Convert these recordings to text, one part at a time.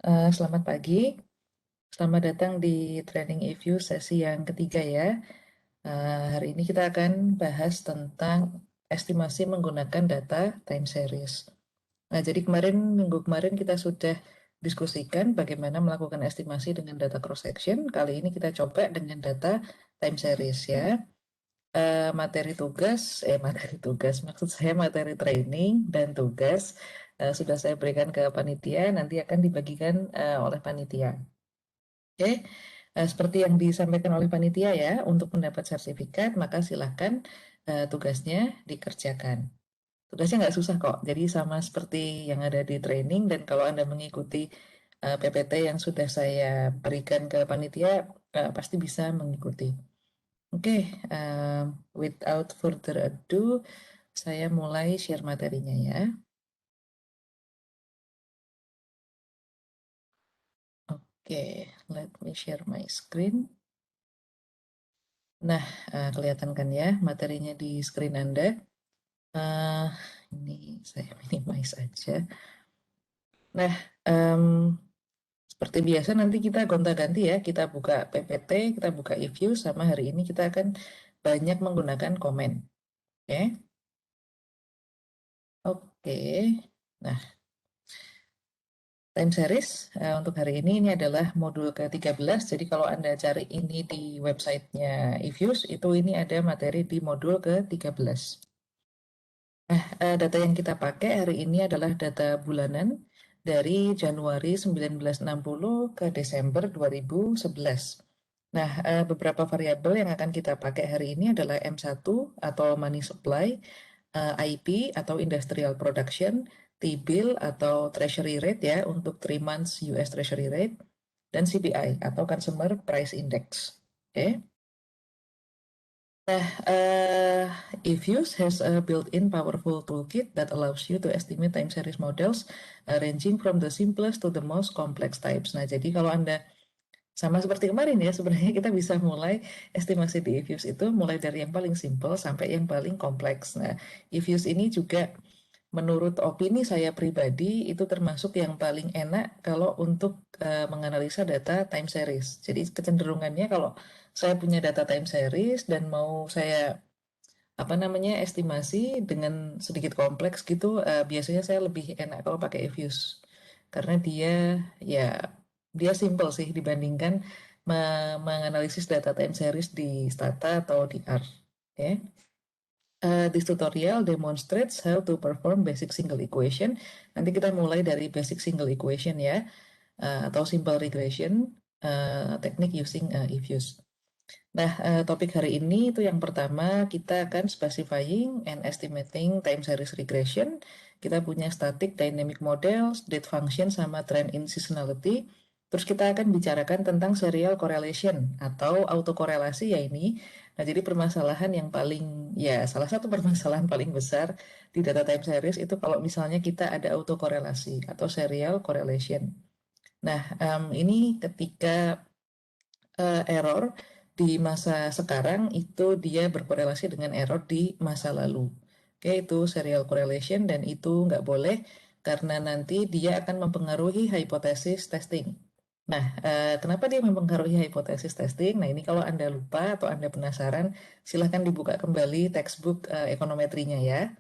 Selamat pagi, selamat datang di Training EView sesi yang ketiga ya. Hari ini kita akan bahas tentang estimasi menggunakan data time series. Nah, jadi minggu kemarin kita sudah diskusikan bagaimana melakukan estimasi dengan data cross-section. Kali ini kita coba dengan data time series ya. Materi tugas, maksud saya materi training dan tugas sudah saya berikan ke panitia, nanti akan dibagikan oleh panitia. Oke, seperti yang disampaikan oleh panitia ya, untuk mendapat sertifikat maka silahkan tugasnya dikerjakan. Tugasnya nggak susah kok, jadi sama seperti yang ada di training dan kalau Anda mengikuti PPT yang sudah saya berikan ke panitia, pasti bisa mengikuti. Oke, without further ado, saya mulai share materinya ya. Oke, let me share my screen. Nah, kelihatan kan ya materinya di screen Anda. Eh, ini saya minimize aja. Nah, em, seperti biasa nanti kita gonta-ganti ya. Kita buka PPT, kita buka EView, sama hari ini kita akan banyak menggunakan komen. Oke. Oke. Nah, time series untuk hari ini adalah modul ke-13. Jadi kalau Anda cari ini di websitenya EViews, itu ini ada materi di modul ke-13. Nah, data yang kita pakai hari ini adalah data bulanan dari Januari 1960 ke Desember 2011. Nah, beberapa variabel yang akan kita pakai hari ini adalah M1 atau money supply, IP atau industrial production, T-bill atau treasury rate ya untuk 3 months US treasury rate, dan CPI atau consumer price index. Oke. Okay. Nah, EViews has a built-in powerful toolkit that allows you to estimate time series models ranging from the simplest to the most complex types. Nah, jadi kalau Anda sama seperti kemarin ya, sebenarnya kita bisa mulai estimasi di EViews itu mulai dari yang paling simple sampai yang paling kompleks. Nah, EViews ini juga menurut opini saya pribadi itu termasuk yang paling enak kalau untuk menganalisa data time series. Jadi kecenderungannya kalau saya punya data time series dan mau saya estimasi dengan sedikit kompleks gitu, biasanya saya lebih enak kalau pakai EViews karena ya dia simple sih dibandingkan menganalisis data time series di Stata atau di R. Okay. This tutorial demonstrates how to perform basic single equation. Nanti kita mulai dari basic single equation ya, atau simple regression, teknik using EViews. Nah, topik hari ini itu yang pertama kita akan specifying and estimating time series regression. Kita punya static dynamic models, date function, sama trend in seasonality. Terus kita akan bicarakan tentang serial correlation atau autokorelasi ya ini. Nah, jadi permasalahan yang paling, ya salah satu permasalahan paling besar di data time series itu kalau misalnya kita ada autokorelasi atau serial correlation. Nah, ini ketika error di masa sekarang itu dia berkorelasi dengan error di masa lalu. Oke, itu serial correlation dan itu nggak boleh karena nanti dia akan mempengaruhi hipotesis testing. Nah, kenapa dia mempengaruhi hipotesis testing? Nah, ini kalau Anda lupa atau Anda penasaran, silahkan dibuka kembali textbook ekonometrinya ya.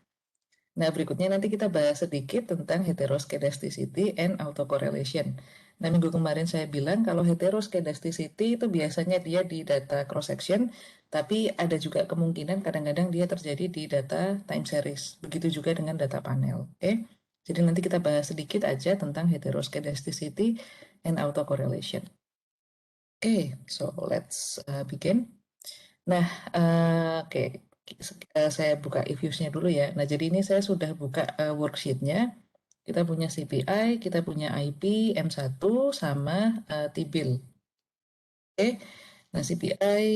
Nah, berikutnya nanti kita bahas sedikit tentang heteroskedasticity and autocorrelation. Nah, minggu kemarin saya bilang kalau heteroskedasticity itu biasanya dia di data cross-section, tapi ada juga kemungkinan kadang-kadang dia terjadi di data time series. Begitu juga dengan data panel. Oke? Jadi nanti kita bahas sedikit aja tentang heteroskedasticity and autocorrelation. Oke, so let's begin. Nah, oke, saya buka EViews-nya dulu ya. Nah, jadi ini saya sudah buka worksheet-nya. Kita punya CPI, kita punya IP, M1, sama T-bill. Oke, nah CPI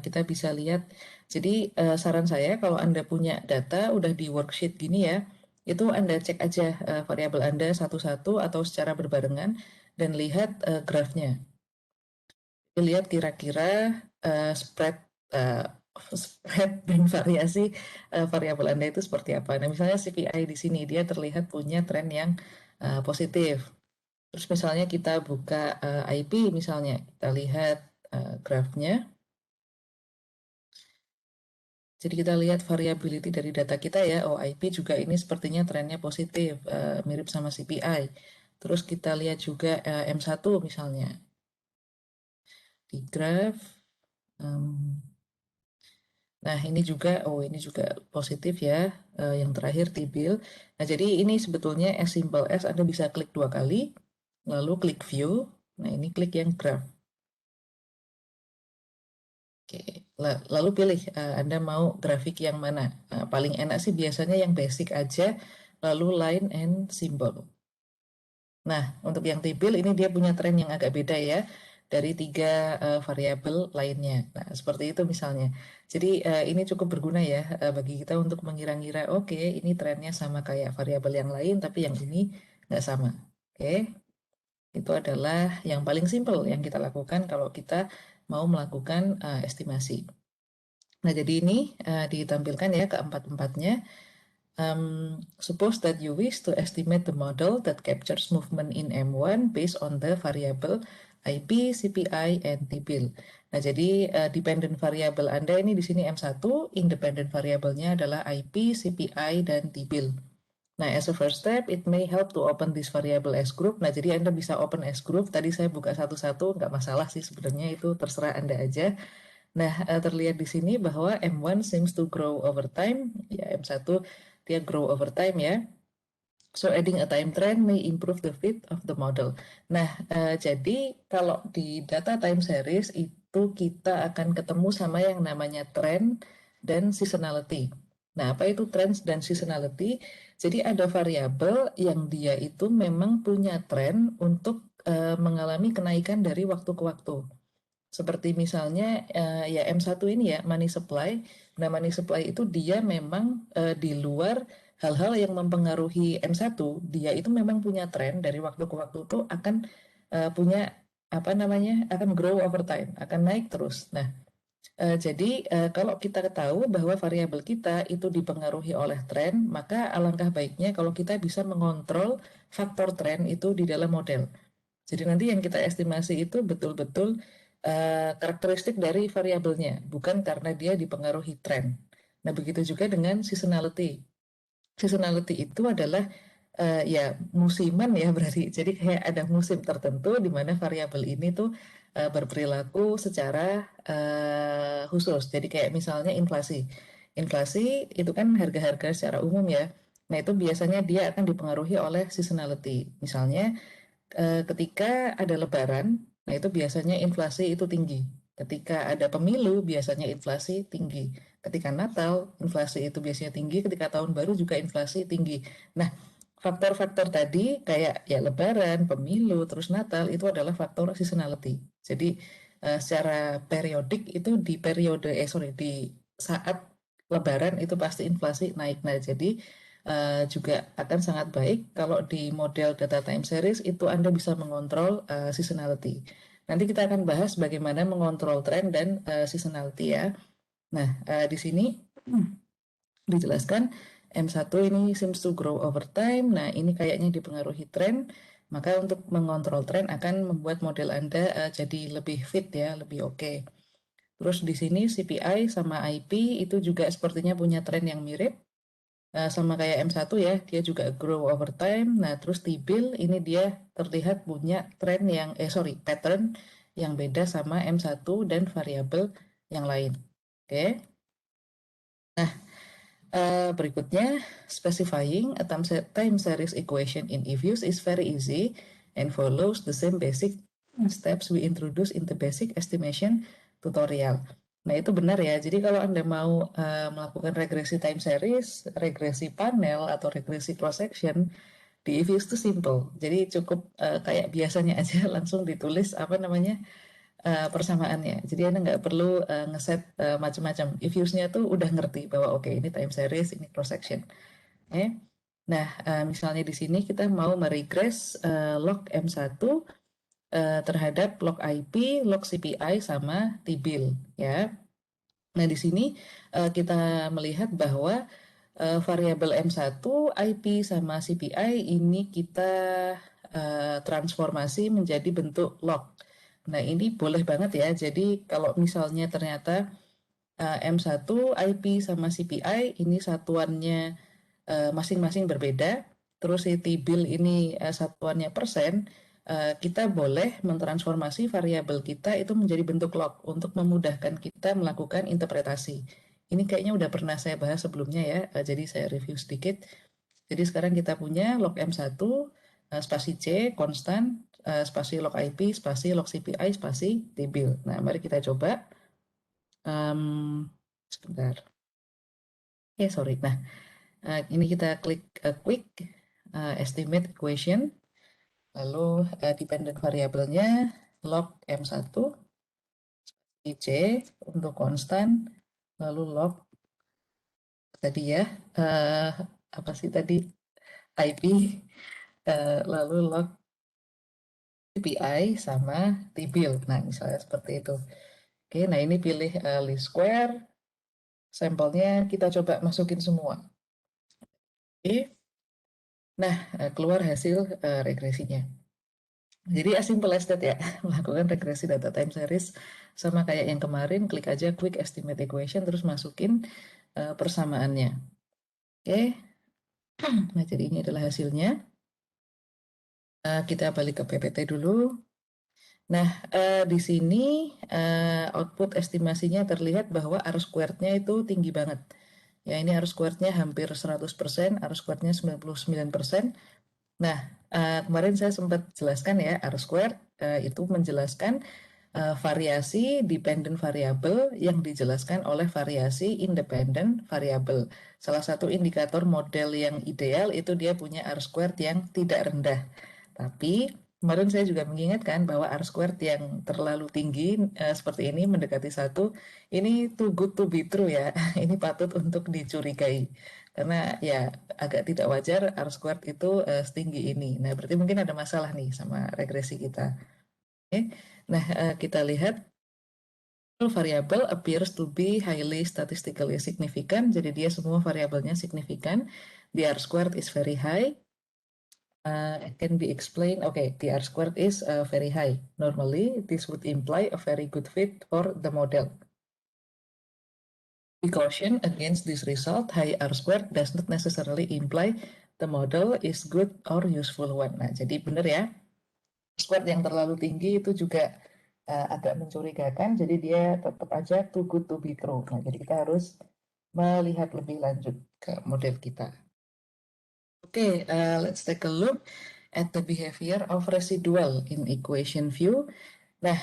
kita bisa lihat. Jadi saran saya kalau Anda punya data udah di worksheet gini ya, itu Anda cek aja variabel Anda satu-satu atau secara berbarengan dan lihat grafnya. Lihat kira-kira spread uh, spread dan variasi variabel Anda itu seperti apa. Nah, misalnya CPI di sini dia terlihat punya tren yang positif. Terus misalnya kita buka IP, misalnya kita lihat grafnya. Jadi kita lihat variability dari data kita ya. Oh, IP juga ini sepertinya trennya positif, mirip sama CPI. Terus kita lihat juga M1 misalnya di graf. Nah, ini juga, oh ini juga positif ya, yang terakhir T-bill. Nah, jadi ini sebetulnya as simple as Anda bisa klik 2 kali, lalu klik view. Nah, ini klik yang graph. Oke, lalu pilih Anda mau grafik yang mana. Paling enak sih biasanya yang basic aja, lalu line and symbol. Nah, untuk yang T-bill ini dia punya tren yang agak beda ya dari 3 variabel lainnya. Nah, seperti itu misalnya. Jadi ini cukup berguna ya bagi kita untuk mengira-ngira, oke, ini trennya sama kayak variabel yang lain, tapi yang ini nggak sama. Oke, itu adalah yang paling simpel yang kita lakukan kalau kita mau melakukan estimasi. Nah, jadi ini ditampilkan ya keempat-empatnya. Suppose that you wish to estimate the model that captures movement in M1 based on the variable IP, CPI, and T-bill. Nah, jadi dependent variable Anda ini di sini M1, independent variabelnya adalah IP, CPI, dan T-bill. Nah, as a first step, it may help to open this variable as group. Nah, jadi Anda bisa open as group. Tadi saya buka satu-satu, nggak masalah sih sebenarnya, itu terserah Anda aja. Nah, terlihat di sini bahwa M1 seems to grow over time. Ya, M1 dia grow over time ya. So adding a time trend may improve the fit of the model. Nah, jadi kalau di data time series itu kita akan ketemu sama yang namanya trend dan seasonality. Nah, apa itu trends dan seasonality? Jadi ada variabel yang dia itu memang punya tren untuk mengalami kenaikan dari waktu ke waktu. Seperti misalnya ya M1 ini ya, money supply. Nah, money supply itu dia memang di luar hal-hal yang mempengaruhi M1, dia itu memang punya tren dari waktu ke waktu itu akan punya apa namanya, akan grow over time, akan naik terus. Nah, jadi kalau kita tahu bahwa variabel kita itu dipengaruhi oleh tren, maka alangkah baiknya kalau kita bisa mengontrol faktor tren itu di dalam model. Jadi nanti yang kita estimasi itu betul-betul karakteristik dari variabelnya, bukan karena dia dipengaruhi tren. Nah, begitu juga dengan seasonality. Seasonality itu adalah ya musiman ya berarti. Jadi kayak ada musim tertentu di mana variabel ini tuh berperilaku secara khusus. Jadi kayak misalnya inflasi. Inflasi itu kan harga-harga secara umum ya. Nah, itu biasanya dia akan dipengaruhi oleh seasonality. Misalnya ketika ada lebaran, nah itu biasanya inflasi itu tinggi. Ketika ada pemilu, biasanya inflasi tinggi. Ketika Natal, inflasi itu biasanya tinggi. Ketika tahun baru juga inflasi tinggi. Nah, faktor-faktor tadi kayak ya lebaran, pemilu, terus Natal itu adalah faktor seasonality. Jadi secara periodik itu di di saat lebaran itu pasti inflasi naik. Nah, jadi juga akan sangat baik kalau di model data time series itu Anda bisa mengontrol seasonality. Nanti kita akan bahas bagaimana mengontrol tren dan seasonality ya. Nah, di sini dijelaskan M1 ini seems to grow over time. Nah, ini kayaknya dipengaruhi tren. Maka untuk mengontrol tren akan membuat model Anda jadi lebih fit ya, lebih oke. Terus di sini CPI sama IP itu juga sepertinya punya tren yang mirip. Sama kayak M1 ya, dia juga grow over time. Nah, terus T-bill ini dia terlihat punya tren yang, pattern yang beda sama M1 dan variabel yang lain. Oke. Nah, berikutnya, specifying a time series equation in eViews is very easy and follows the same basic steps we introduce in the basic estimation tutorial. Nah, itu benar ya. Jadi kalau Anda mau melakukan regresi time series, regresi panel, atau regresi cross section, di eViews itu simple. Jadi cukup kayak biasanya aja langsung ditulis apa namanya persamaannya. Jadi Anda nggak perlu ngeset macam-macam. If-use-nya tuh udah ngerti bahwa oke, ini time series, ini cross section. Oke. Nah, misalnya di sini kita mau meregress log M1 terhadap log IP, log CPI sama T-bill ya. Nah, di sini kita melihat bahwa variabel M1, IP sama CPI ini kita transformasi menjadi bentuk log. Nah, ini boleh banget ya. Jadi kalau misalnya ternyata M1 IP sama CPI ini satuannya masing-masing berbeda, terus si T-bill ini satuannya persen, kita boleh mentransformasi variabel kita itu menjadi bentuk log untuk memudahkan kita melakukan interpretasi. Ini kayaknya udah pernah saya bahas sebelumnya ya, jadi saya review sedikit. Jadi sekarang kita punya log M1, spasi C, konstan, spasi log IP, spasi log CPI, spasi T-bill. Nah, mari kita coba. Sebentar. Sorry. Nah, ini kita klik quick estimate equation, lalu dependent variabelnya log M1, C untuk konstan, lalu log tadi ya, apa sih tadi, IP, lalu log CPI sama T-bill. Nah, misalnya seperti itu. Oke, nah ini pilih least square, sampelnya kita coba masukin semua. Oke, nah keluar hasil regresinya. Jadi as simple as that ya, melakukan regresi data time series sama kayak yang kemarin, klik aja quick estimate equation terus masukin persamaannya. Oke, nah jadi ini adalah hasilnya. Kita balik ke PPT dulu. Nah, di sini output estimasinya terlihat bahwa R squared-nya itu tinggi banget. Ya, ini R squared-nya hampir 100%, R squared-nya 99%. Nah, kemarin saya sempat jelaskan ya, R squared itu menjelaskan variasi dependent variable yang dijelaskan oleh variasi independent variable. Salah satu indikator model yang ideal itu dia punya R squared yang tidak rendah. Tapi kemarin saya juga mengingatkan bahwa R squared yang terlalu tinggi seperti ini mendekati 1, ini too good to be true ya. Ini patut untuk dicurigai. Karena ya agak tidak wajar R squared itu setinggi ini. Nah, berarti mungkin ada masalah nih sama regresi kita. Oke. Nah, kita lihat variable appears to be highly statistically significant. Jadi dia semua variabelnya signifikan. The R squared is very high. It can be explained. Okay, the R squared is very high. Normally, this would imply a very good fit for the model. We caution against this result. High R squared does not necessarily imply the model is good or useful one. Nah, jadi benar ya. Squared yang terlalu tinggi itu juga agak mencurigakan, jadi dia tetap aja too good to be true. Nah, jadi kita harus melihat lebih lanjut ke model kita. Oke, let's take a look at the behavior of residual in equation view. Nah,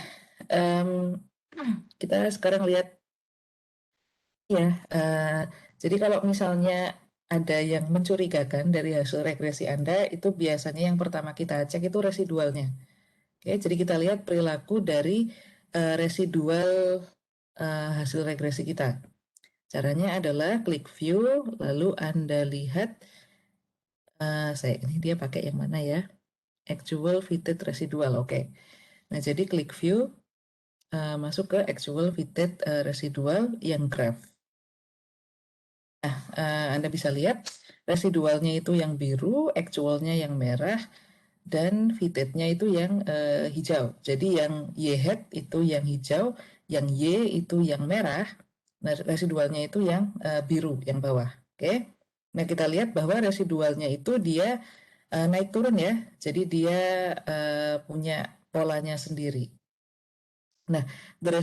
kita sekarang lihat ya, jadi kalau misalnya ada yang mencurigakan dari hasil regresi Anda, itu biasanya yang pertama kita cek itu residualnya. Oke, jadi kita lihat perilaku dari residual hasil regresi kita. Caranya adalah klik view, lalu Anda lihat, ini dia pakai yang mana ya? Actual fitted residual, oke. Nah, jadi klik view, masuk ke actual fitted residual yang graph. Nah, Anda bisa lihat residualnya itu yang biru, actualnya yang merah, dan fittednya itu yang hijau. Jadi yang Y hat itu yang hijau, yang Y itu yang merah, nah residualnya itu yang biru, yang bawah. Oke. Nah, kita lihat bahwa residualnya itu dia naik turun ya. Jadi dia punya polanya sendiri. Nah, the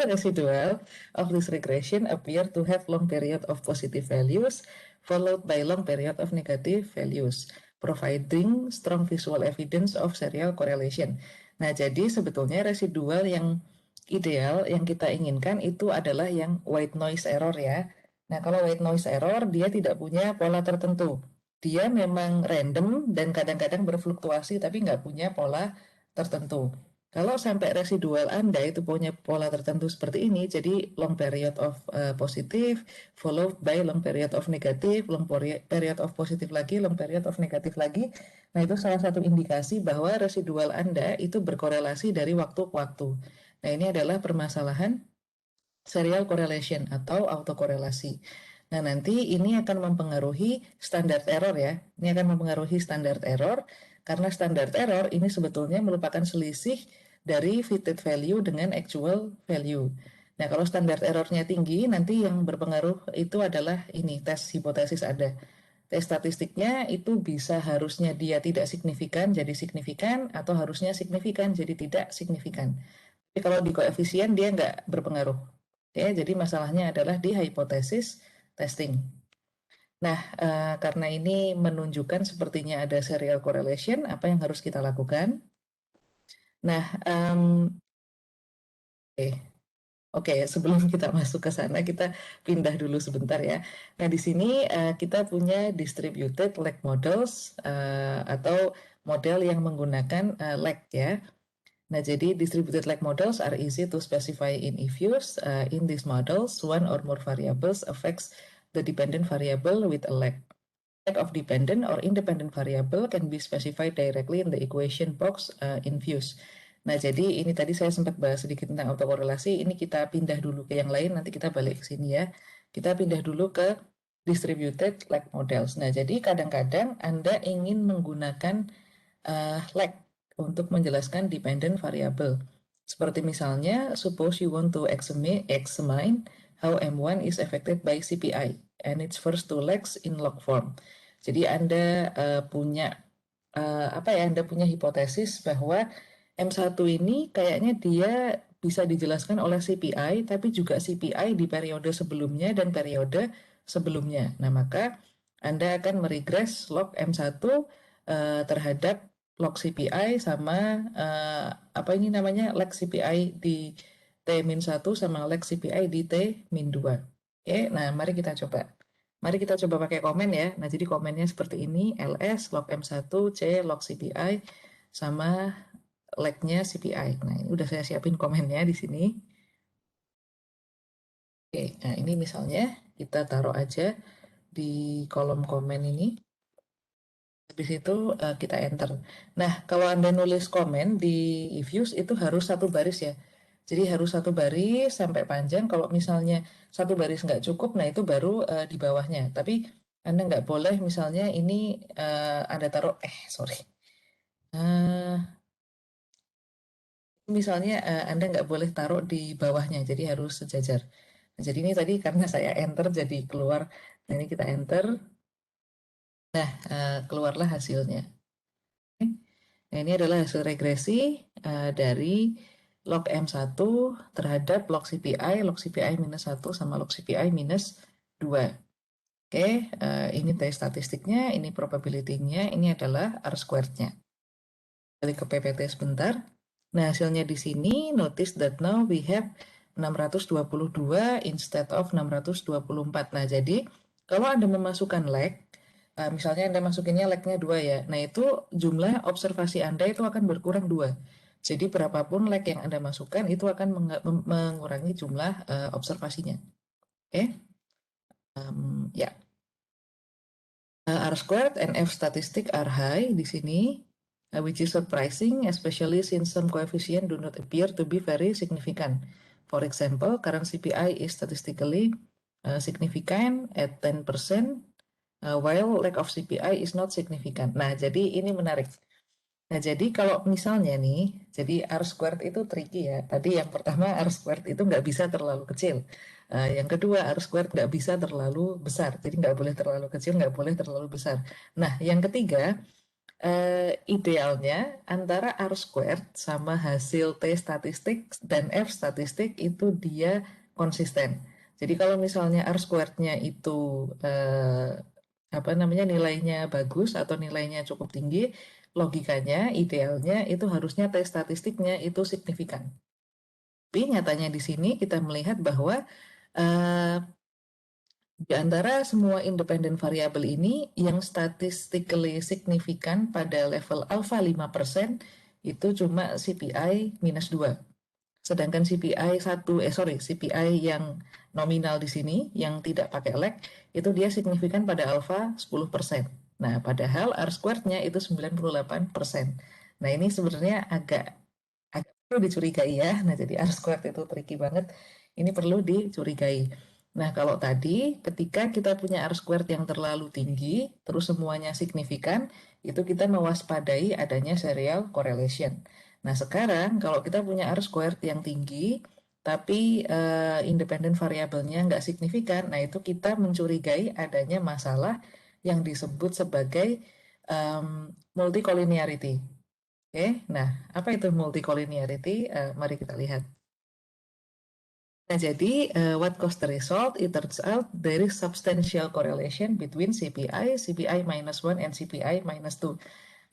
residual of this regression appear to have long period of positive values followed by long period of negative values, providing strong visual evidence of serial correlation. Nah, jadi sebetulnya residual yang ideal yang kita inginkan itu adalah yang white noise error ya. Nah, kalau white noise error dia tidak punya pola tertentu. Dia memang random dan kadang-kadang berfluktuasi tapi nggak punya pola tertentu. Kalau sampai residual Anda itu punya pola tertentu seperti ini, jadi long period of positif, followed by long period of negatif, long period of positif lagi, long period of negatif lagi. Nah, itu salah satu indikasi bahwa residual Anda itu berkorelasi dari waktu ke waktu. Nah, ini adalah permasalahan serial correlation atau autokorelasi. Nah, nanti ini akan mempengaruhi standar error ya. Ini akan mempengaruhi standar error, karena standar error ini sebetulnya merupakan selisih dari fitted value dengan actual value. Nah, kalau standar errornya tinggi, nanti yang berpengaruh itu adalah ini, tes hipotesis ada. Tes statistiknya itu bisa harusnya dia tidak signifikan jadi signifikan, atau harusnya signifikan jadi tidak signifikan. Tapi kalau di koefisien dia nggak berpengaruh. Ya, jadi masalahnya adalah di hipotesis testing. Nah, karena ini menunjukkan sepertinya ada serial correlation, apa yang harus kita lakukan? Nah, oke, sebelum kita masuk ke sana, kita pindah dulu sebentar ya. Nah, di sini kita punya distributed lag models atau model yang menggunakan lag ya. Nah, jadi distributed lag models are easy to specify in eViews. In these models, one or more variables affects the dependent variable with a lag. Lag of dependent or independent variable can be specified directly in the equation box in views. Nah, jadi ini tadi saya sempat bahas sedikit tentang autokorelasi. Ini kita pindah dulu ke yang lain, nanti kita balik ke sini ya. Kita pindah dulu ke distributed lag models. Nah, jadi kadang-kadang Anda ingin menggunakan lag untuk menjelaskan dependent variable. Seperti misalnya, suppose you want to examine how M1 is affected by CPI and its first two legs in log form. Jadi Anda punya Anda punya hipotesis bahwa M1 ini kayaknya dia bisa dijelaskan oleh CPI, tapi juga CPI di periode sebelumnya dan periode sebelumnya. Nah, maka Anda akan meregres log M1 terhadap log CPI sama lag CPI di T-1 sama lag CPI di T-2. Oke, nah mari kita coba. Mari kita coba pakai komen ya. Nah, jadi komennya seperti ini, ls log M1 C log CPI sama lagnya CPI. Nah, ini udah saya siapin komennya di sini. Oke, nah ini misalnya kita taruh aja di kolom komen ini. Habis itu kita enter. Nah, kalau Anda nulis komen di eViews itu harus satu baris ya. Jadi harus satu baris sampai panjang. Kalau misalnya satu baris nggak cukup, nah itu baru di bawahnya. Tapi Anda nggak boleh misalnya ini Anda taruh, sorry. Misalnya Anda nggak boleh taruh di bawahnya, jadi harus sejajar. Nah, jadi ini tadi karena saya enter jadi keluar. Nah, ini kita enter. Nah, keluarlah hasilnya. Nah, ini adalah hasil regresi dari log M1 terhadap log CPI minus 1 sama log CPI minus 2. Oke, ini tadi statistiknya, ini probability-nya, ini adalah R-squared-nya. Balik ke PPT sebentar. Nah, hasilnya di sini, notice that now we have 622 instead of 624. Nah, jadi kalau Anda memasukkan lag, misalnya Anda masukinnya lagnya 2 ya, nah itu jumlah observasi Anda itu akan berkurang 2. Jadi berapapun lag yang Anda masukkan itu akan mengurangi jumlah observasinya. Oke, ya. R squared and F statistic are high di sini, which is surprising, especially since some coefficient do not appear to be very significant. For example, current CPI is statistically significant at 10%, while lack of CPI is not significant. Nah, jadi ini menarik. Nah, jadi kalau misalnya nih, jadi R squared itu tricky ya. Tadi yang pertama R squared itu nggak bisa terlalu kecil. Yang kedua R squared nggak bisa terlalu besar. Jadi nggak boleh terlalu kecil, nggak boleh terlalu besar. Nah, yang ketiga, idealnya antara R squared sama hasil T statistik dan F statistik itu dia konsisten. Jadi kalau misalnya R squared-nya itu nilainya bagus atau nilainya cukup tinggi, logikanya idealnya itu harusnya T statistiknya itu signifikan. Tapi nyatanya di sini kita melihat bahwa di antara semua independen variabel ini, yang statistically signifikan pada level alpha 5% itu cuma CPI minus 2. Sedangkan CPI yang nominal di sini, yang tidak pakai lag, itu dia signifikan pada alpha 10%. Nah, padahal R squared-nya itu 98%. Nah, ini sebenarnya agak perlu dicurigai ya. Nah, jadi R squared itu tricky banget. Ini perlu dicurigai. Nah, kalau tadi ketika kita punya R-squared yang terlalu tinggi, terus semuanya signifikan, itu kita mewaspadai adanya serial correlation. Nah, sekarang kalau kita punya R-squared yang tinggi, tapi independen variabelnya nggak signifikan, nah itu kita mencurigai adanya masalah yang disebut sebagai multicollinearity. Oke, nah apa itu multicollinearity? Mari kita lihat. Nah, jadi what caused the result? It turns out there is substantial correlation between CPI minus 1 and CPI minus 2.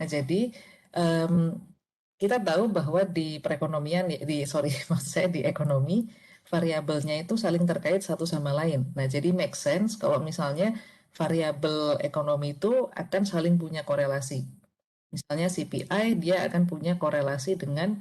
Nah, jadi kita tahu bahwa di perekonomian, maksud saya di ekonomi, variabelnya itu saling terkait satu sama lain. Nah, jadi make sense kalau misalnya variabel ekonomi itu akan saling punya korelasi. Misalnya CPI, dia akan punya korelasi dengan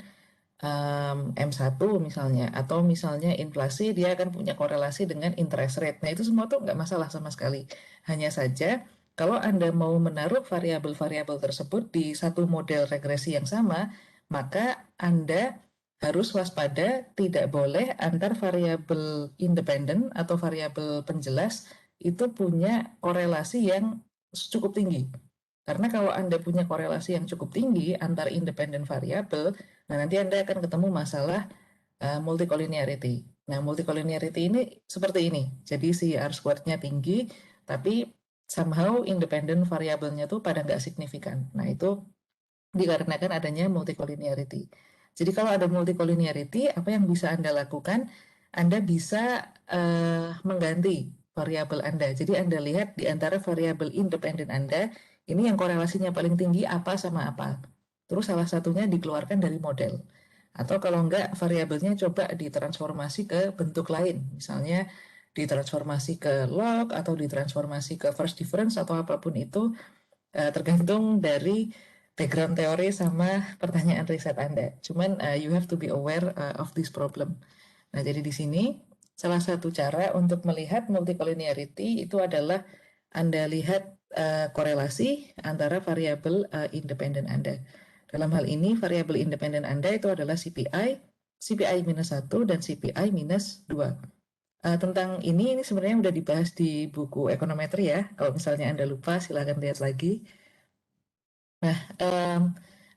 M1 misalnya, atau misalnya inflasi dia akan punya korelasi dengan interest rate. Nah itu semua tuh nggak masalah sama sekali. Hanya saja kalau Anda mau menaruh variabel-variabel tersebut di satu model regresi yang sama, maka Anda harus waspada, tidak boleh antar variabel independen atau variabel penjelas itu punya korelasi yang cukup tinggi. Karena kalau Anda punya korelasi yang cukup tinggi antar independen variabel, nah nanti Anda akan ketemu masalah multicollinearity. Nah, multicollinearity ini seperti ini. Jadi si R-squared-nya tinggi, tapi somehow independen variabelnya tuh pada nggak signifikan. Nah, itu dikarenakan adanya multicollinearity. Jadi kalau ada multicollinearity, apa yang bisa Anda lakukan? Anda bisa mengganti variabel Anda. Jadi Anda lihat di antara variabel independen Anda, ini yang korelasinya paling tinggi apa sama apa. Terus salah satunya dikeluarkan dari model. Atau kalau enggak, variabelnya coba ditransformasi ke bentuk lain. Misalnya ditransformasi ke log atau ditransformasi ke first difference atau apapun itu, tergantung dari background teori sama pertanyaan riset Anda. Cuman you have to be aware of this problem. Nah, jadi di sini salah satu cara untuk melihat multicollinearity itu adalah Anda lihat korelasi antara variabel independen Anda. Dalam hal ini, variabel independen Anda itu adalah CPI, CPI minus 1, dan CPI minus 2. Tentang ini sebenarnya udah dibahas di buku ekonometri ya. Kalau misalnya Anda lupa, silahkan lihat lagi. Nah,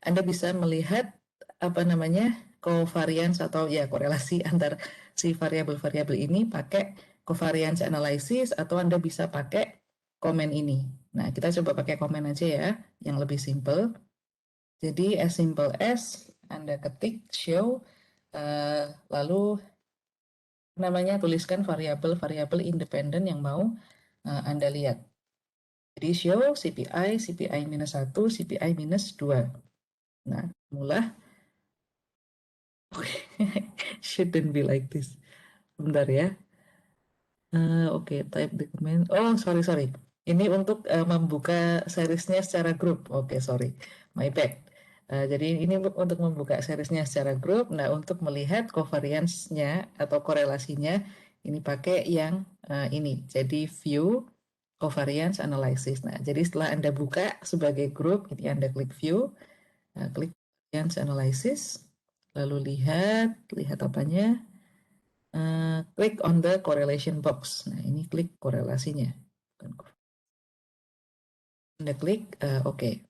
Anda bisa melihat apa namanya covariance atau ya korelasi antar si variabel-variabel ini pakai covariance analysis atau Anda bisa pakai komen ini. Nah, kita coba pakai komen aja ya, yang lebih simple. Jadi as simple as Anda ketik show, lalu namanya tuliskan variabel-variabel independen yang mau Anda lihat. Jadi show CPI, CPI minus 1, CPI minus 2. Nah, mulai. Shouldn't be like this. Bentar ya. Oke, type document. Oh, sorry. Ini untuk membuka seriesnya secara grup. Oke, sorry. My bad. Jadi ini untuk membuka seriesnya secara grup. Nah, untuk melihat covariance-nya atau korelasinya, ini pakai yang ini. Jadi view covariance analysis. Nah, jadi setelah Anda buka sebagai grup, ini Anda klik view, klik covariance analysis, lalu lihat apanya? Klik on the correlation box. Nah, ini klik korelasinya. Anda klik oke.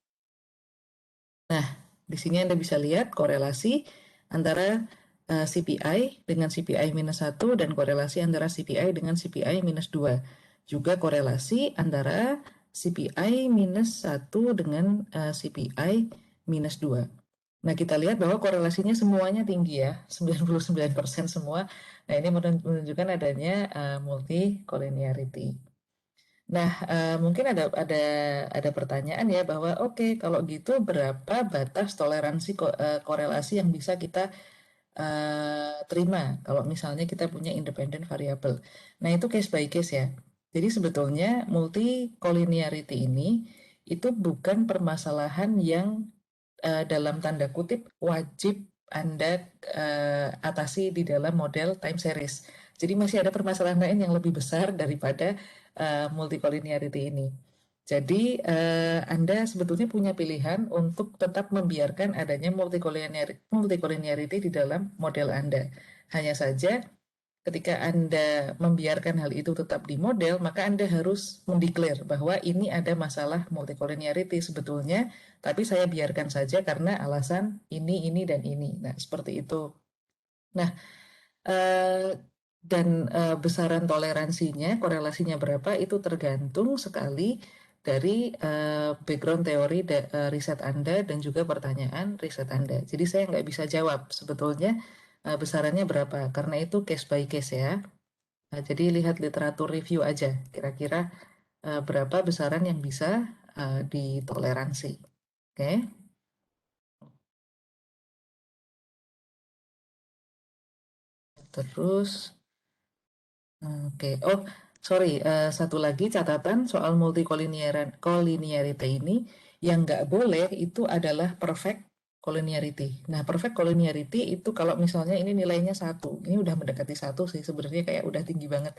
Nah, di sini Anda bisa lihat korelasi antara CPI dengan CPI minus 1 dan korelasi antara CPI dengan CPI minus 2. Juga korelasi antara CPI minus 1 dengan CPI minus 2. Nah, kita lihat bahwa korelasinya semuanya tinggi ya, 99% semua. Nah, ini menunjukkan adanya multicollinearity. Nah, mungkin ada pertanyaan ya bahwa oke, kalau gitu berapa batas toleransi korelasi yang bisa kita terima kalau misalnya kita punya independent variable. Nah, itu case by case ya. Jadi sebetulnya multicollinearity ini itu bukan permasalahan yang dalam tanda kutip wajib Anda atasi di dalam model time series. Jadi masih ada permasalahan lain yang lebih besar daripada multicollinearity ini. Jadi Anda sebetulnya punya pilihan untuk tetap membiarkan adanya multicollinearity di dalam model Anda. Hanya saja ketika Anda membiarkan hal itu tetap di model, maka Anda harus mendeklar bahwa ini ada masalah multicollinearity sebetulnya, tapi saya biarkan saja karena alasan ini, dan ini. Nah, seperti itu. Nah, dan besaran toleransinya, korelasinya berapa, itu tergantung sekali dari background teori riset Anda dan juga pertanyaan riset Anda. Jadi saya nggak bisa jawab sebetulnya besarannya berapa, karena itu case by case ya. Jadi lihat literatur review aja, kira-kira berapa besaran yang bisa ditoleransi. Oke, terus oke. Oh, sorry, satu lagi catatan soal multicollinearity ini, yang nggak boleh itu adalah perfect collinearity. Nah, perfect collinearity itu kalau misalnya ini nilainya satu, ini udah mendekati satu sih sebenarnya, kayak udah tinggi banget.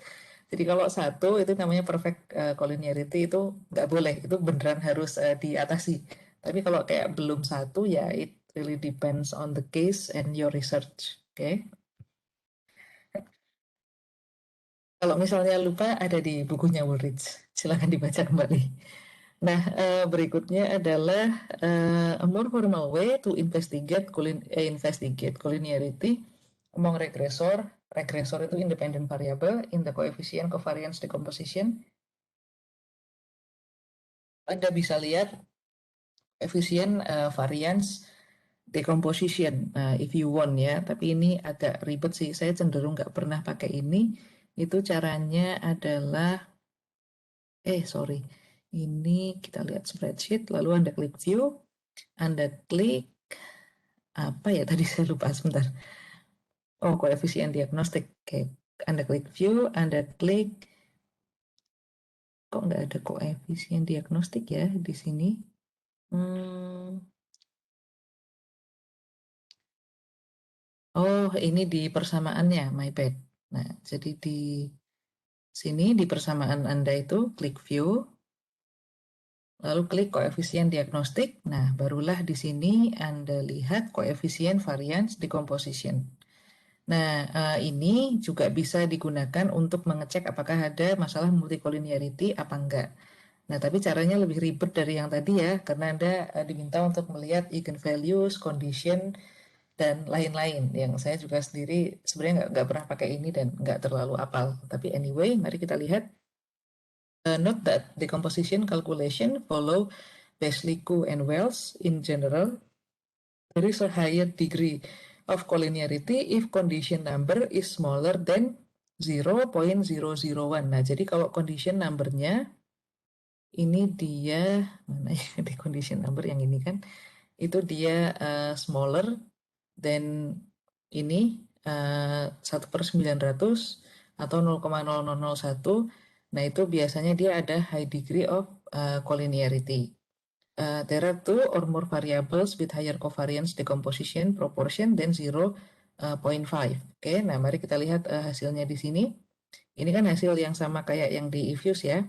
Jadi kalau satu itu namanya perfect collinearity, itu nggak boleh, itu beneran harus diatasi. Tapi kalau kayak belum satu ya, it really depends on the case and your research. Oke. Kalau misalnya lupa, ada di bukunya Woolrich. Silakan dibaca kembali. Nah, berikutnya adalah a more formal way to investigate collinearity among regressor. Regressor itu independent variable in the coefficient covariance decomposition. Anda bisa lihat coefficient variance decomposition, if you want ya. Tapi ini agak ribet sih. Saya cenderung nggak pernah pakai ini. Itu caranya adalah sorry, ini kita lihat spreadsheet, lalu Anda klik view, Anda klik apa ya tadi, saya lupa sebentar. Oh, koefisien diagnostik. Oke, Anda klik view, Anda klik, kok nggak ada koefisien diagnostik ya di sini. Hmm, oh, ini di persamaannya, my bad. Nah, jadi di sini di persamaan Anda itu klik view, lalu klik koefisien diagnostik. Nah, barulah di sini Anda lihat koefisien variance decomposition. Nah, ini juga bisa digunakan untuk mengecek apakah ada masalah multicollinearity apa enggak. Nah, tapi caranya lebih ribet dari yang tadi ya, karena Anda diminta untuk melihat eigenvalues, condition, dan lain-lain. Yang saya juga sendiri sebenarnya nggak pernah pakai ini dan nggak terlalu apal. Tapi anyway, mari kita lihat. Note that the composition calculation follow Beslicu and Wells in general. There is a higher degree of collinearity if condition number is smaller than 0.001. Nah, jadi kalau condition numbernya ini dia, mana ya, di condition number yang ini kan, itu dia smaller than ini 1/900 atau 0,0001. Nah, itu biasanya dia ada high degree of collinearity. There are two or more variables with higher covariance decomposition proportion than 0.5. Oke, nah mari kita lihat hasilnya di sini. Ini kan hasil yang sama kayak yang di Evius ya.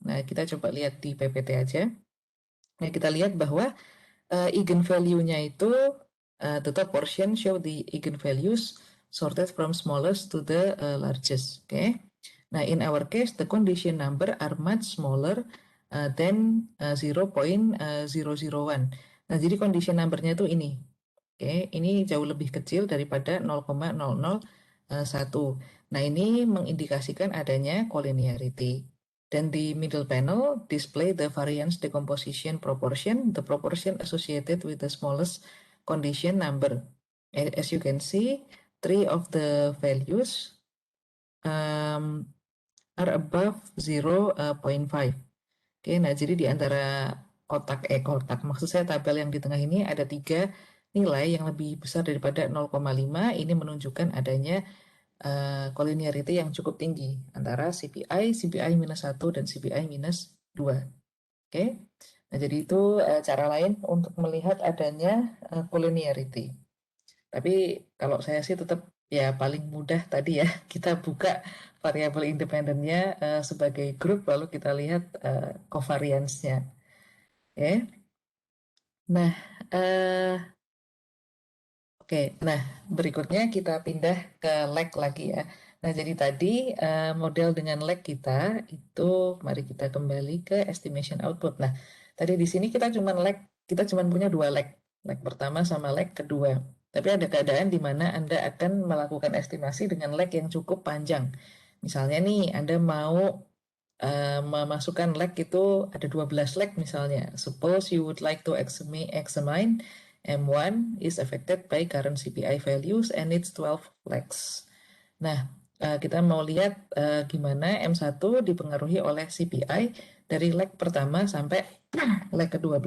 Nah, kita coba lihat di PPT aja. Nah, kita lihat bahwa eigenvalue-nya itu the top portion show the eigenvalues sorted from smallest to the largest. Okay. Nah, in our case, the condition number are much smaller than 0.001. Nah, jadi condition number-nya itu ini. Oke, ini jauh lebih kecil daripada 0,001. Nah, ini mengindikasikan adanya collinearity. Dan di middle panel display the variance decomposition proportion, the proportion associated with the smallest condition number. As you can see, three of the values are above 0.5. Oke, nah jadi di antara kotak, maksud saya tabel yang di tengah ini ada 3 nilai yang lebih besar daripada 0,5. Ini menunjukkan adanya collinearity yang cukup tinggi antara CPI, CPI minus 1, dan CPI minus 2. Oke, nah jadi itu cara lain untuk melihat adanya collinearity. Tapi kalau saya sih tetap ya paling mudah tadi ya, kita buka variabel independennya sebagai grup, lalu kita lihat covariance-nya. Oke, nah oke, nah berikutnya kita pindah ke lag lagi ya. Nah, jadi tadi model dengan lag kita itu, mari kita kembali ke estimation output. Nah, tadi di sini kita cuma punya dua lag, lag pertama sama lag kedua. Tapi ada keadaan di mana Anda akan melakukan estimasi dengan lag yang cukup panjang. Misalnya nih, Anda mau memasukkan lag itu ada 12 lag misalnya. Suppose you would like to examine M1 is affected by current CPI values and its 12 lags. Nah, kita mau lihat gimana M1 dipengaruhi oleh CPI dari lag pertama sampai lag ke-12.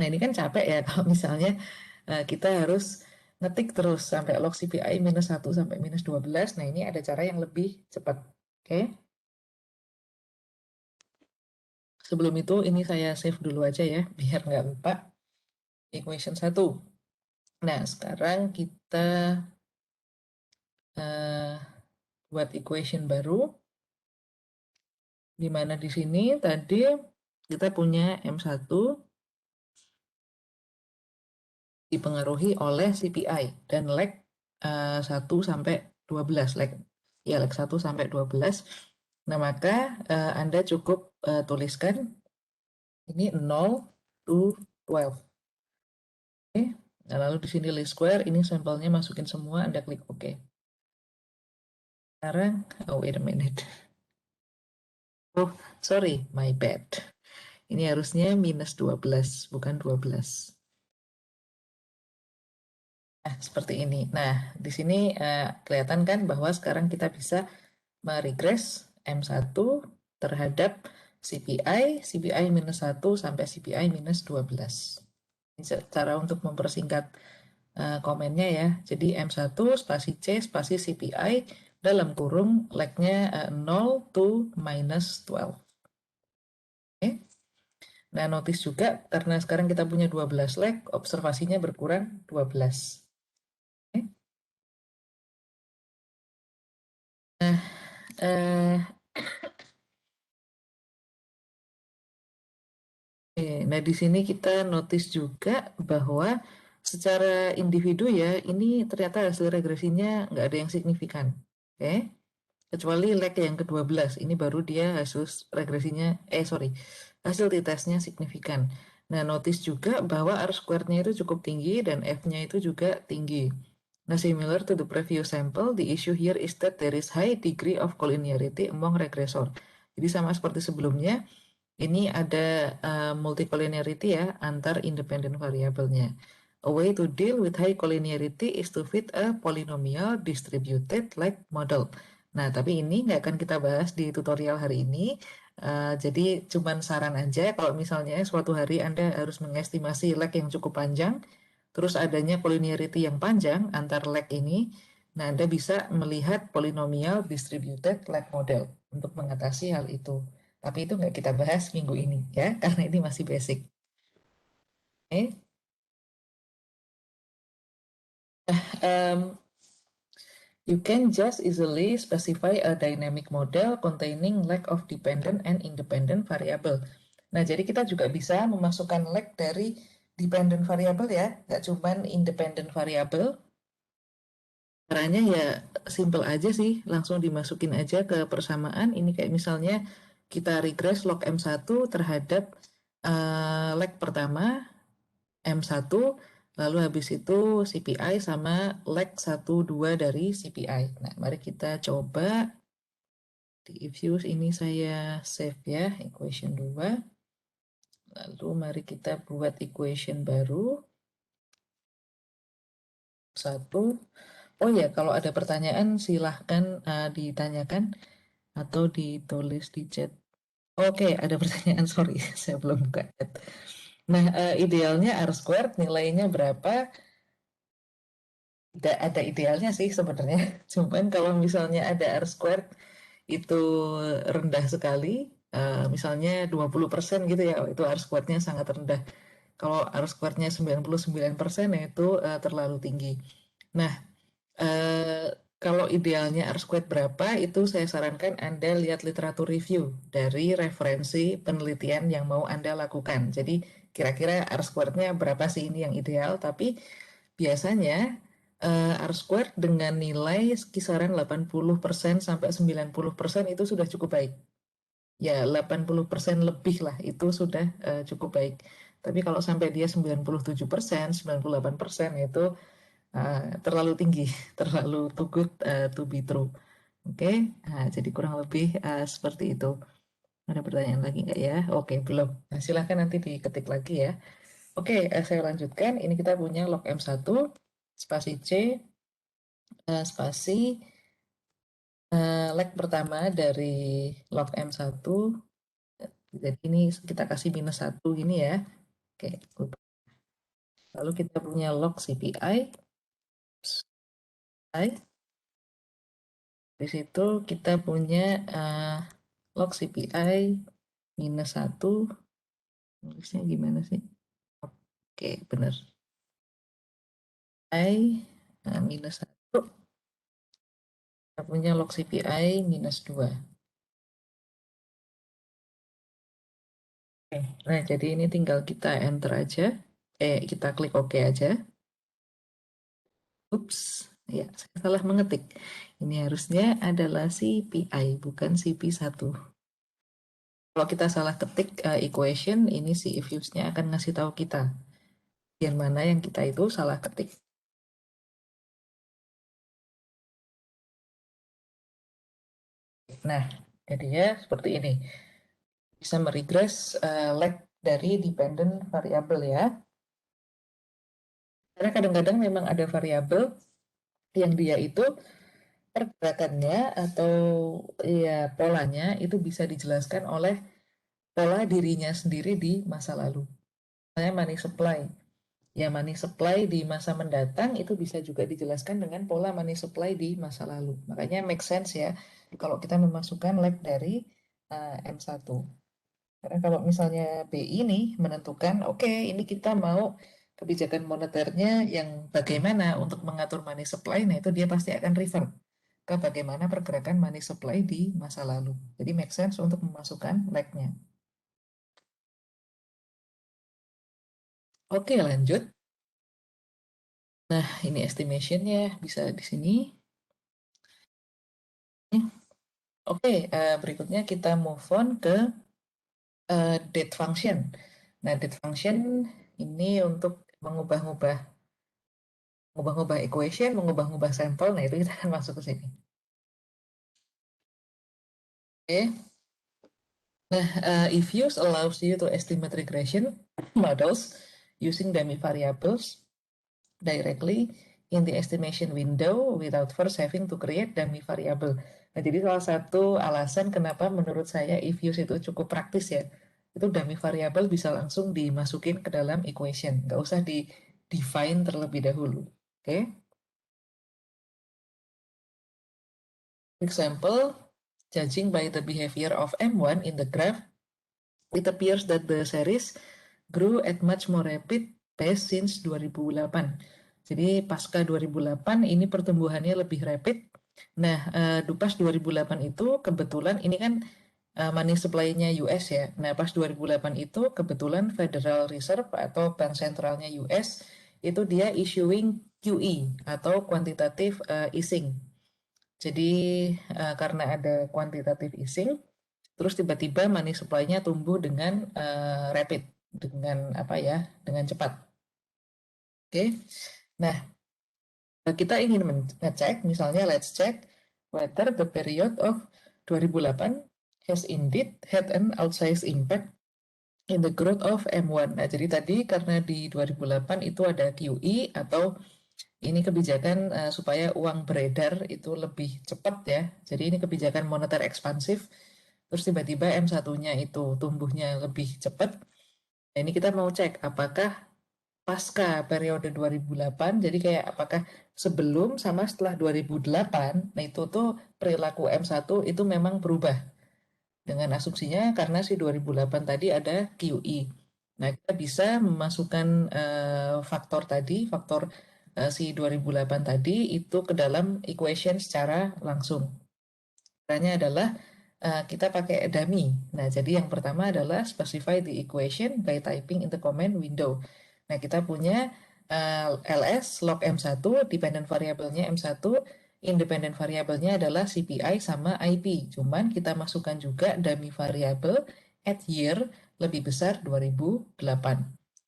Nah, ini kan capek ya kalau misalnya kita harus ngetik terus sampai log CPI -1 sampai -12. Nah, ini ada cara yang lebih cepat. Oke. Sebelum itu, ini saya save dulu aja ya, biar nggak lupa. Equation 1. Nah, sekarang kita buat equation baru, di mana di sini tadi kita punya M1 dipengaruhi oleh CPI dan lag 1 sampai 12 lag. Ya, lag 1 sampai 12. Nah, maka Anda cukup tuliskan ini 0 to 12. Oke. Nah, lalu di sini least square, ini sampelnya masukin semua, Anda klik OK. Sekarang, oh wait a minute. Oh, sorry, my bad. Ini harusnya -12, bukan 12. Nah, seperti ini. Nah, di sini kelihatan kan bahwa sekarang kita bisa meregres M1 terhadap CPI -1 sampai CPI -12. Ini cara untuk mempersingkat komennya ya. Jadi M1 spasi C spasi CPI dalam kurung lag-nya 0 to -12. Oke. Nah, notice juga karena sekarang kita punya 12 lag, observasinya berkurang 12. Oke. Nah, eh, nah, di sini kita notice juga bahwa secara individu ya, ini ternyata hasil regresinya nggak ada yang signifikan. Oke, kecuali lag yang ke-12, ini baru dia hasil regresinya, hasil t-testnya signifikan. Nah, notice juga bahwa R-squared-nya itu cukup tinggi dan F-nya itu juga tinggi. Nah, similar to the previous sample, the issue here is that there is high degree of collinearity among regressor. Jadi sama seperti sebelumnya, ini ada multicollinearity ya antar independent variabelnya. A way to deal with high collinearity is to fit a polynomial distributed like model. Nah, tapi ini nggak akan kita bahas di tutorial hari ini. Jadi cuman saran aja kalau misalnya suatu hari Anda harus mengestimasi lag yang cukup panjang, terus adanya collinearity yang panjang antar lag ini, nah Anda bisa melihat polynomial distributed lag model untuk mengatasi hal itu. Tapi itu nggak kita bahas minggu ini ya, karena ini masih basic. Oke. Um, you can just easily specify a dynamic model containing lag of dependent and independent variable. Nah, jadi kita juga bisa memasukkan lag dari dependent variable ya, nggak cuman independent variable. Caranya ya simple aja sih, langsung dimasukin aja ke persamaan. Ini kayak misalnya kita regress log M1 terhadap lag pertama M1, lalu habis itu CPI sama lag 1, 2 dari CPI. Nah, mari kita coba di Ifuse ini saya save ya, equation 2. Lalu mari kita buat equation baru. 1. Oh ya, kalau ada pertanyaan silahkan ditanyakan atau ditulis di chat. Oke, ada pertanyaan, sorry, saya belum buka chat. Nah, idealnya R squared nilainya berapa? Tidak ada idealnya sih sebenarnya. Cuman kalau misalnya ada R squared itu rendah sekali, misalnya 20% gitu ya, itu R squared-nya sangat rendah. Kalau R squared-nya 99% ya itu terlalu tinggi. Nah, eh, kalau idealnya R squared berapa, itu saya sarankan Anda lihat literatur review dari referensi penelitian yang mau Anda lakukan. Jadi kira-kira R squared-nya berapa sih ini yang ideal, tapi biasanya R-squared dengan nilai kisaran 80% sampai 90% itu sudah cukup baik. Ya 80% lebih lah itu sudah cukup baik. Tapi kalau sampai dia 97%, 98% itu terlalu tinggi, terlalu too good to be true. Oke, jadi kurang lebih seperti itu. Ada pertanyaan lagi nggak ya? Oke, belum. Nah, silahkan nanti diketik lagi ya. Oke, saya lanjutkan. Ini kita punya log M1, spasi C, spasi leg pertama dari log M1. Jadi ini kita kasih -1 gini ya. Oke, lalu kita punya log CPI. Di situ kita punya log CPI -1. Nulisnya gimana sih? Oke, benar. I -1. Kita punya log CPI -2. Oke, nah jadi ini tinggal kita enter aja. Kita klik OK aja. Ups, ya saya salah mengetik. Ini harusnya adalah CPI, bukan CP1. Kalau kita salah ketik equation, ini si if use-nya akan ngasih tahu kita yang mana yang kita itu salah ketik. Nah, jadi ya seperti ini. Bisa meregress leg dari dependent variable ya. Karena kadang-kadang memang ada variabel yang dia itu pergerakannya atau ya polanya itu bisa dijelaskan oleh pola dirinya sendiri di masa lalu. Misalnya money supply. Ya money supply di masa mendatang itu bisa juga dijelaskan dengan pola money supply di masa lalu. Makanya make sense ya kalau kita memasukkan leg dari M1. Karena kalau misalnya BI nih menentukan, oke, ini kita mau kebijakan moneternya yang bagaimana untuk mengatur money supply, nah itu dia pasti akan refer ke bagaimana pergerakan money supply di masa lalu. Jadi make sense untuk memasukkan leg-nya. Oke, lanjut. Nah, ini estimation-nya bisa di sini. Oke, berikutnya kita move on ke date function. Nah, date function ini untuk mengubah-ubah equation, mengubah-ubah sampel, nah itu kita akan masuk ke sini. Oke, nah if use allows you to estimate regression models using dummy variables directly in the estimation window without first having to create dummy variable. Nah, jadi salah satu alasan kenapa menurut saya if use itu cukup praktis ya, itu dummy variable bisa langsung dimasukin ke dalam equation, nggak usah di define terlebih dahulu. Oke. Example, judging by the behavior of M1 in the graph, it appears that the series grew at much more rapid pace since 2008. Jadi pasca 2008 ini pertumbuhannya lebih rapid. Nah, pas 2008 itu kebetulan ini kan money supply-nya US ya. Nah, pas 2008 itu kebetulan Federal Reserve atau Bank Sentralnya US itu dia issuing QE atau quantitative easing. Jadi karena ada quantitative easing, terus tiba-tiba money supply-nya tumbuh dengan rapid, dengan apa ya, dengan cepat. Oke, nah kita ingin ngecek, misalnya let's check whether the period of 2008 has indeed had an outsized impact in the growth of M1. Nah, jadi tadi karena di 2008 itu ada QE atau ini kebijakan supaya uang beredar itu lebih cepat ya. Jadi ini kebijakan moneter ekspansif. Terus tiba-tiba M1-nya itu tumbuhnya lebih cepat. Nah, ini kita mau cek apakah pasca periode 2008, jadi kayak apakah sebelum sama setelah 2008, nah itu tuh perilaku M1 itu memang berubah. Dengan asumsinya karena si 2008 tadi ada QE. Nah, kita bisa memasukkan faktor tadi, faktor si 2008 tadi itu ke dalam equation secara langsung. Caranya adalah kita pakai dummy. Nah, jadi yang pertama adalah specify the equation by typing in the command window. Nah, kita punya LS log M1, dependent variabelnya M1, independent variabelnya adalah CPI sama IP. Cuman kita masukkan juga dummy variable at year lebih besar 2008.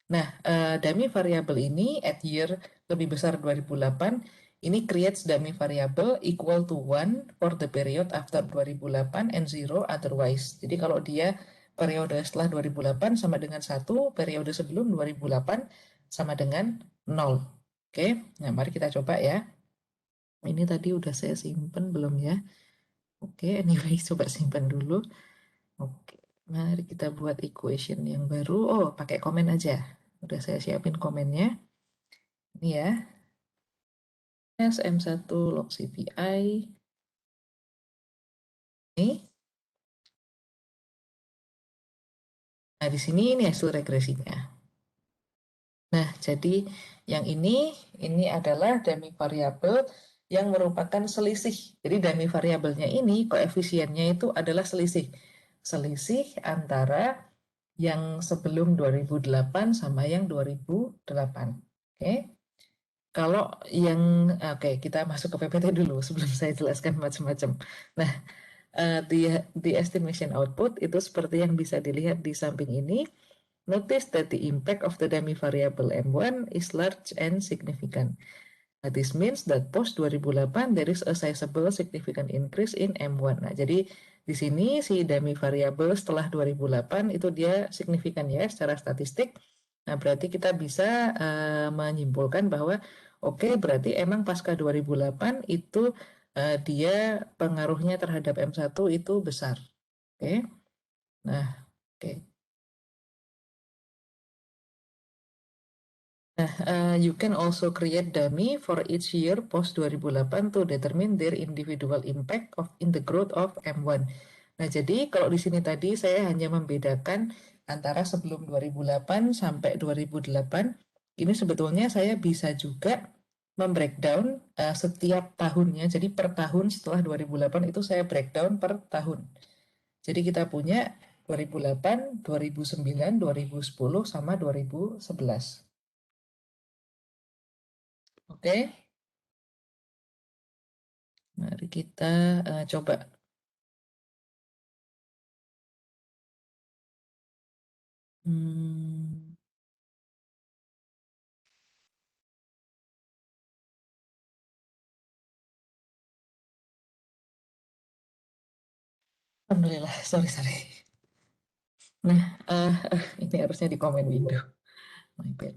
Nah, dummy variable ini at year lebih besar 2008, ini creates dummy variable equal to 1 for the period after 2008 and 0 otherwise. Jadi kalau dia periode setelah 2008 sama dengan 1, periode sebelum 2008 sama dengan 0. Oke, nah mari kita coba ya. Ini tadi udah saya simpen belum ya? Oke, anyway, coba simpen dulu. Oke, mari kita buat equation yang baru. Oh, pakai komen aja. Udah saya siapin komennya. Ini ya. SM1 log CPI. Ini. Nah, di sini ini hasil regresinya. Nah, jadi yang ini adalah dummy variable yang merupakan selisih. Jadi dummy variabelnya ini, koefisiennya itu adalah selisih. Selisih antara yang sebelum 2008 sama yang 2008. Oke. Kalau yang, oke, kita masuk ke PPT dulu sebelum saya jelaskan macam-macam. Nah, di estimation output itu seperti yang bisa dilihat di samping ini. Notice that the impact of the dummy variable M1 is large and significant. This means that post 2008 there is a sizable significant increase in M1. Nah, jadi di sini si dummy variable setelah 2008 itu dia signifikan ya secara statistik. Nah, berarti kita bisa menyimpulkan bahwa oke, berarti emang pasca 2008 itu dia pengaruhnya terhadap M1 itu besar. Oke. Nah, oke. You can also create dummy for each year post 2008 to determine their individual impact in the growth of M1. Nah, jadi kalau di sini tadi saya hanya membedakan antara sebelum 2008 sampai 2008. Ini sebetulnya saya bisa juga membreakdown setiap tahunnya. Jadi per tahun setelah 2008 itu saya breakdown per tahun. Jadi kita punya 2008, 2009, 2010, sama 2011. Oke, mari kita coba. Hmm, Alhamdulillah, sorry, sorry. Nah, ini harusnya di comment window. My bad.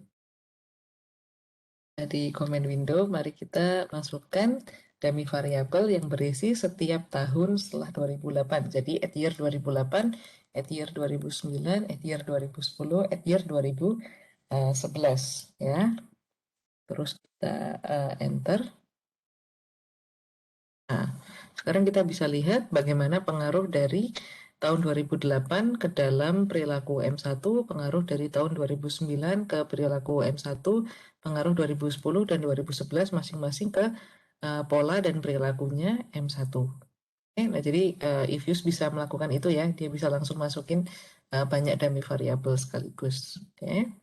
Di comment window, mari kita masukkan dummy variable yang berisi setiap tahun setelah 2008. Jadi at year 2008, at year 2009, at year 2010, at year 2011 ya. Terus kita enter. Nah, sekarang kita bisa lihat bagaimana pengaruh dari tahun 2008 ke dalam perilaku M1, pengaruh dari tahun 2009 ke perilaku M1, pengaruh 2010 dan 2011 masing-masing ke pola dan perilakunya M1. Nah, jadi Ivius bisa melakukan itu ya, dia bisa langsung masukin banyak dummy variabel sekaligus. Oke.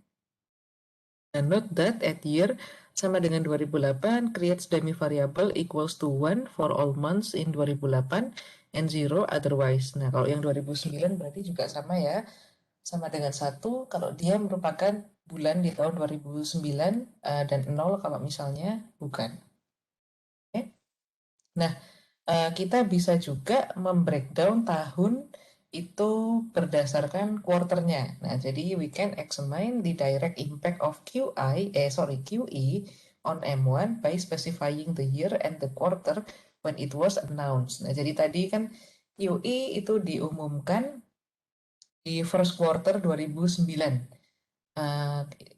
And note that at year sama dengan 2008 creates dummy variable equals to 1 for all months in 2008 and 0 otherwise. Nah, kalau yang 2009 berarti juga sama ya. Sama dengan 1 kalau dia merupakan bulan di tahun 2009 dan 0 kalau misalnya bukan. Oke. Nah, kita bisa juga membreakdown tahun itu berdasarkan quarternya. Nah, jadi we can examine the direct impact of QE on M1 by specifying the year and the quarter when it was announced. Nah, jadi tadi kan QE itu diumumkan di first quarter 2009.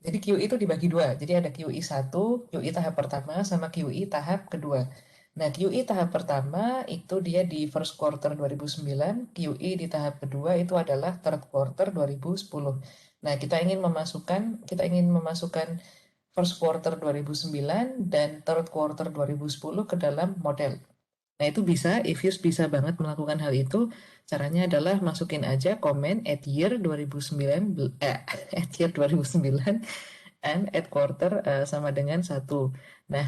Jadi QE itu dibagi dua. Jadi ada QE 1, QE tahap pertama, sama QE tahap kedua. Nah, QE tahap pertama itu dia di first quarter 2009, QE di tahap kedua itu adalah third quarter 2010. Nah, kita ingin memasukkan first quarter 2009 dan third quarter 2010 ke dalam model. Nah, itu bisa, Ivius bisa banget melakukan hal itu. Caranya adalah masukin aja komen at year 2009, at year 2009 and add quarter sama dengan 1. Nah,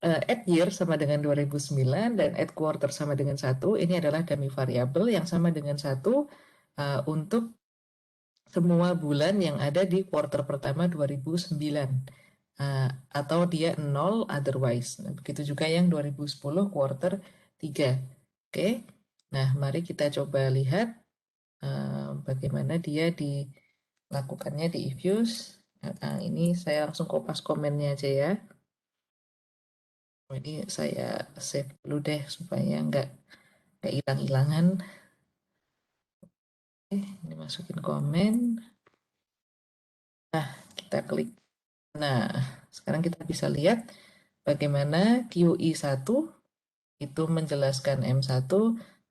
add year sama dengan 2009 dan add quarter sama dengan 1. Ini adalah dummy variable yang sama dengan 1 untuk semua bulan yang ada di quarter pertama 2009. Atau dia 0 otherwise. Nah, begitu juga yang 2010 quarter 3. Oke. Nah, mari kita coba lihat bagaimana dia dilakukannya di Ifuse. Nah, ini saya langsung kopas komennya aja ya. Ini saya save dulu deh supaya nggak hilang-hilangan. Ini masukin komen. Nah, kita klik. Nah, sekarang kita bisa lihat bagaimana QI1 itu menjelaskan M1,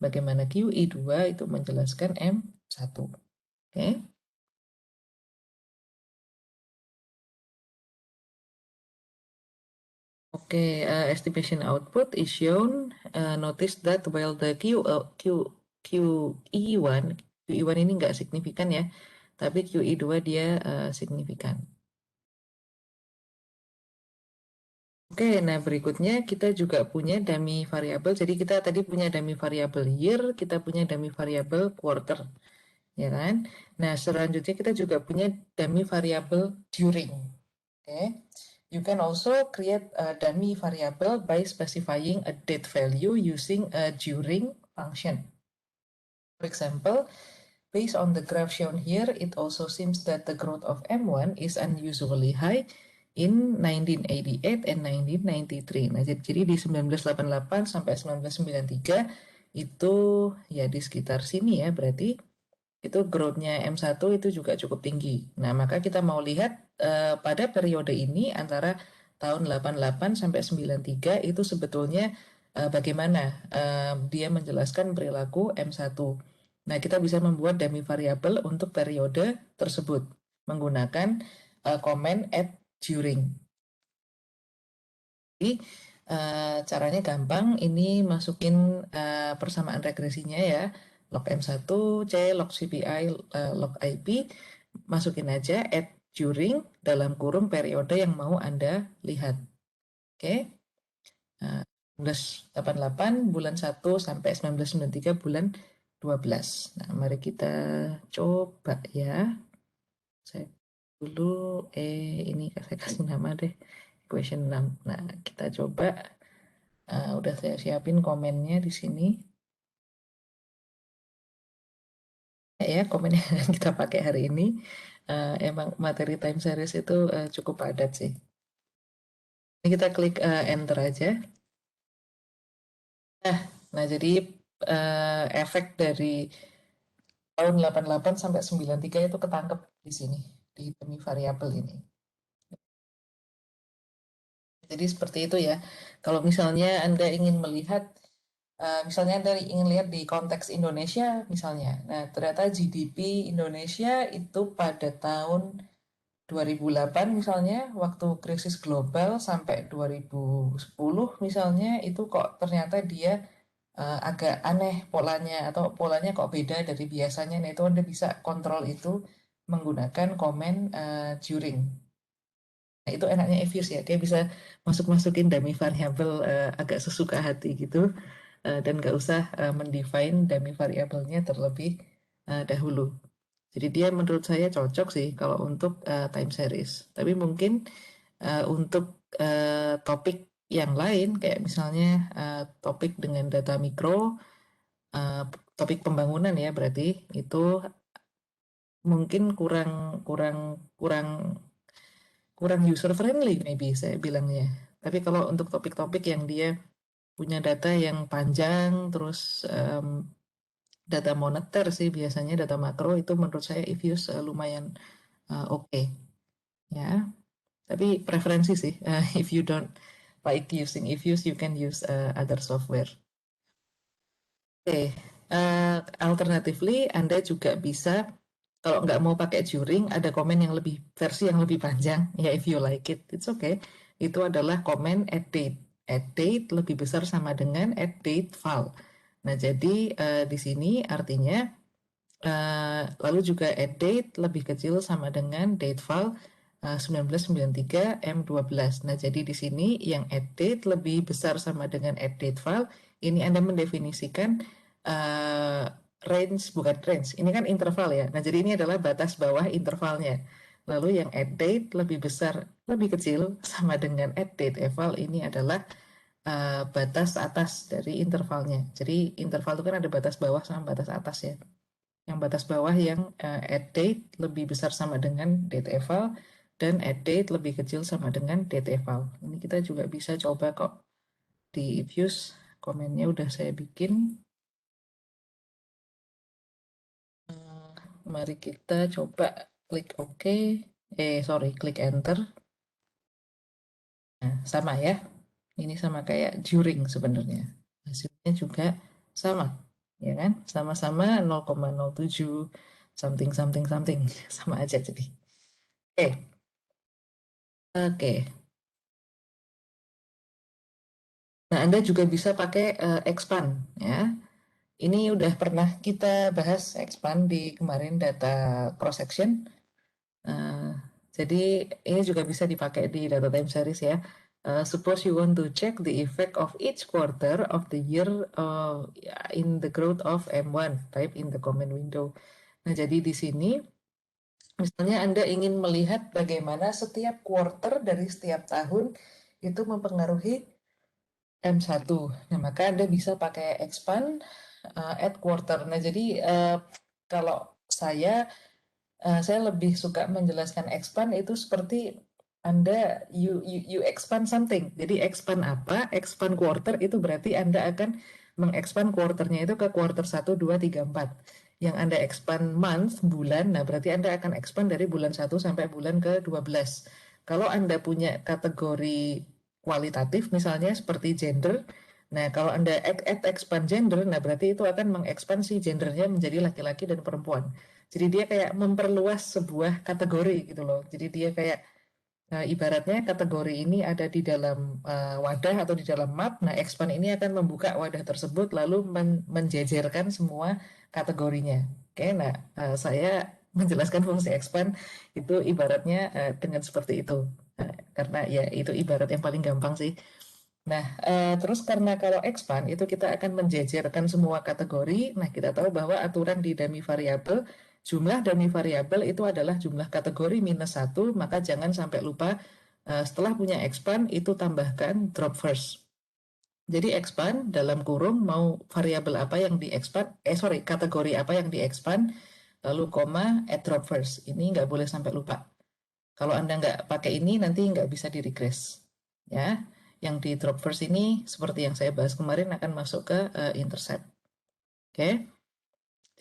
bagaimana QI2 itu menjelaskan M1. Oke. Okay, estimation output is shown. Notice that while the QE1 ini nggak signifikan ya, tapi QE2 dia signifikan. Oke, nah berikutnya kita juga punya dummy variable. Jadi kita tadi punya dummy variable year, kita punya dummy variable quarter, ya kan? Nah selanjutnya kita juga punya dummy variable during. Oke. You can also create a dummy variable by specifying a date value using a during function. For example, based on the graph shown here, it also seems that the growth of M1 is unusually high in 1988 and 1993. Nah, jadi di 1988 sampai 1993 itu ya di sekitar sini ya berarti itu growth-nya M1 itu juga cukup tinggi. Nah, maka kita mau lihat pada periode ini antara tahun 88 sampai 93 itu sebetulnya bagaimana dia menjelaskan perilaku M1. Nah, kita bisa membuat dummy variable untuk periode tersebut menggunakan comment add during. Jadi caranya gampang, ini masukin persamaan regresinya ya, log M1, C, log CPI, log IP, masukin aja add during dalam kurung periode yang mau Anda lihat. Oke. Nah, 1988 bulan 1 sampai 1993 bulan 12. Nah, mari kita coba ya. Saya dulu ini saya kasih nama deh equation 6. Nah, kita coba udah saya siapin komennya di sini. Ya, komen yang kita pakai hari ini emang materi time series itu cukup padat sih. Ini kita klik enter aja. Nah, jadi efek dari tahun 88 sampai 93 itu ketangkep di sini di demi variabel ini. Jadi seperti itu ya. Kalau misalnya Anda ingin melihat misalnya Anda ingin lihat di konteks Indonesia misalnya. Nah, ternyata GDP Indonesia itu pada tahun 2008 misalnya waktu krisis global sampai 2010 misalnya itu kok ternyata dia agak aneh polanya atau polanya kok beda dari biasanya. Nah, itu Anda bisa kontrol itu menggunakan komen during. Nah, itu enaknya Evius ya, dia bisa masuk-masukin dummy variable agak sesuka hati gitu dan nggak usah mendefine dummy variabelnya terlebih dahulu. Jadi dia menurut saya cocok sih kalau untuk time series. Tapi mungkin untuk topik yang lain kayak misalnya topik dengan data mikro, topik pembangunan ya berarti itu mungkin kurang kurang kurang kurang user friendly maybe saya bilangnya. Tapi kalau untuk topik-topik yang dia punya data yang panjang terus data moneter sih biasanya data makro itu menurut saya Ifuse lumayan oke ya. Tapi preferensi sih if you don't like using Ifuse you can use other software. Oke, alternatively Anda juga bisa kalau nggak mau pakai during, ada komen yang lebih versi yang lebih panjang. Ya, if you like it, it's okay. Itu adalah komen add date. Add date lebih besar sama dengan add date file. Nah, jadi di sini artinya lalu juga add date lebih kecil sama dengan date file 1993 M12. Nah, jadi di sini yang add date lebih besar sama dengan add date file. Ini Anda mendefinisikan range, bukan range, ini kan interval ya. Nah, jadi ini adalah batas bawah intervalnya. Lalu yang add date lebih besar, lebih kecil sama dengan add date eval, ini adalah batas atas dari intervalnya. Jadi interval itu kan ada batas bawah sama batas atas ya. Yang batas bawah yang add date lebih besar sama dengan date eval, dan add date lebih kecil sama dengan date eval. Ini kita juga bisa coba kok di Ifuse, komennya udah saya bikin. Mari kita coba klik OK, klik Enter. Nah, sama ya. Ini sama kayak during sebenarnya. Hasilnya juga sama, ya kan? Sama-sama 0,07 something something something, sama aja jadi. Oke. Oke. Nah, Anda juga bisa pakai expand ya. Ini udah pernah kita bahas expand di kemarin data cross section. Jadi ini juga bisa dipakai di data time series ya. Suppose you want to check the effect of each quarter of the year in the growth of M1, type in the comment window. Nah, jadi di sini misalnya Anda ingin melihat bagaimana setiap quarter dari setiap tahun itu mempengaruhi M1. Nah, maka Anda bisa pakai expand at quarter. Nah, jadi kalau saya lebih suka menjelaskan expand itu seperti Anda you expand something. Jadi expand apa? Expand quarter itu berarti Anda akan mengexpand quarternya itu ke quarter 1, 2, 3, 4. Yang Anda expand month, bulan, nah berarti Anda akan expand dari bulan 1 sampai bulan ke-12. Kalau Anda punya kategori kualitatif misalnya seperti gender, nah kalau Anda expand gender, nah berarti itu akan mengekspansi gendernya menjadi laki-laki dan perempuan. Jadi dia kayak memperluas sebuah kategori gitu loh. Jadi dia kayak ibaratnya kategori ini ada di dalam wadah atau di dalam map. Nah, expand ini akan membuka wadah tersebut lalu menjejerkan semua kategorinya. Oke, nah saya menjelaskan fungsi expand itu ibaratnya dengan seperti itu. Karena ya itu ibarat yang paling gampang sih. Nah, terus karena kalau expand itu kita akan menjejerkan semua kategori. Nah, kita tahu bahwa aturan di dummy variable, jumlah dummy variable itu adalah jumlah kategori minus 1, maka jangan sampai lupa setelah punya expand itu tambahkan drop first. Jadi expand dalam kurung mau variabel apa yang di expand, kategori apa yang di expand, lalu koma, add drop first. Ini nggak boleh sampai lupa. Kalau Anda nggak pakai ini, nanti nggak bisa di-regress. Ya, yang di drop first ini, seperti yang saya bahas kemarin, akan masuk ke intercept. Oke,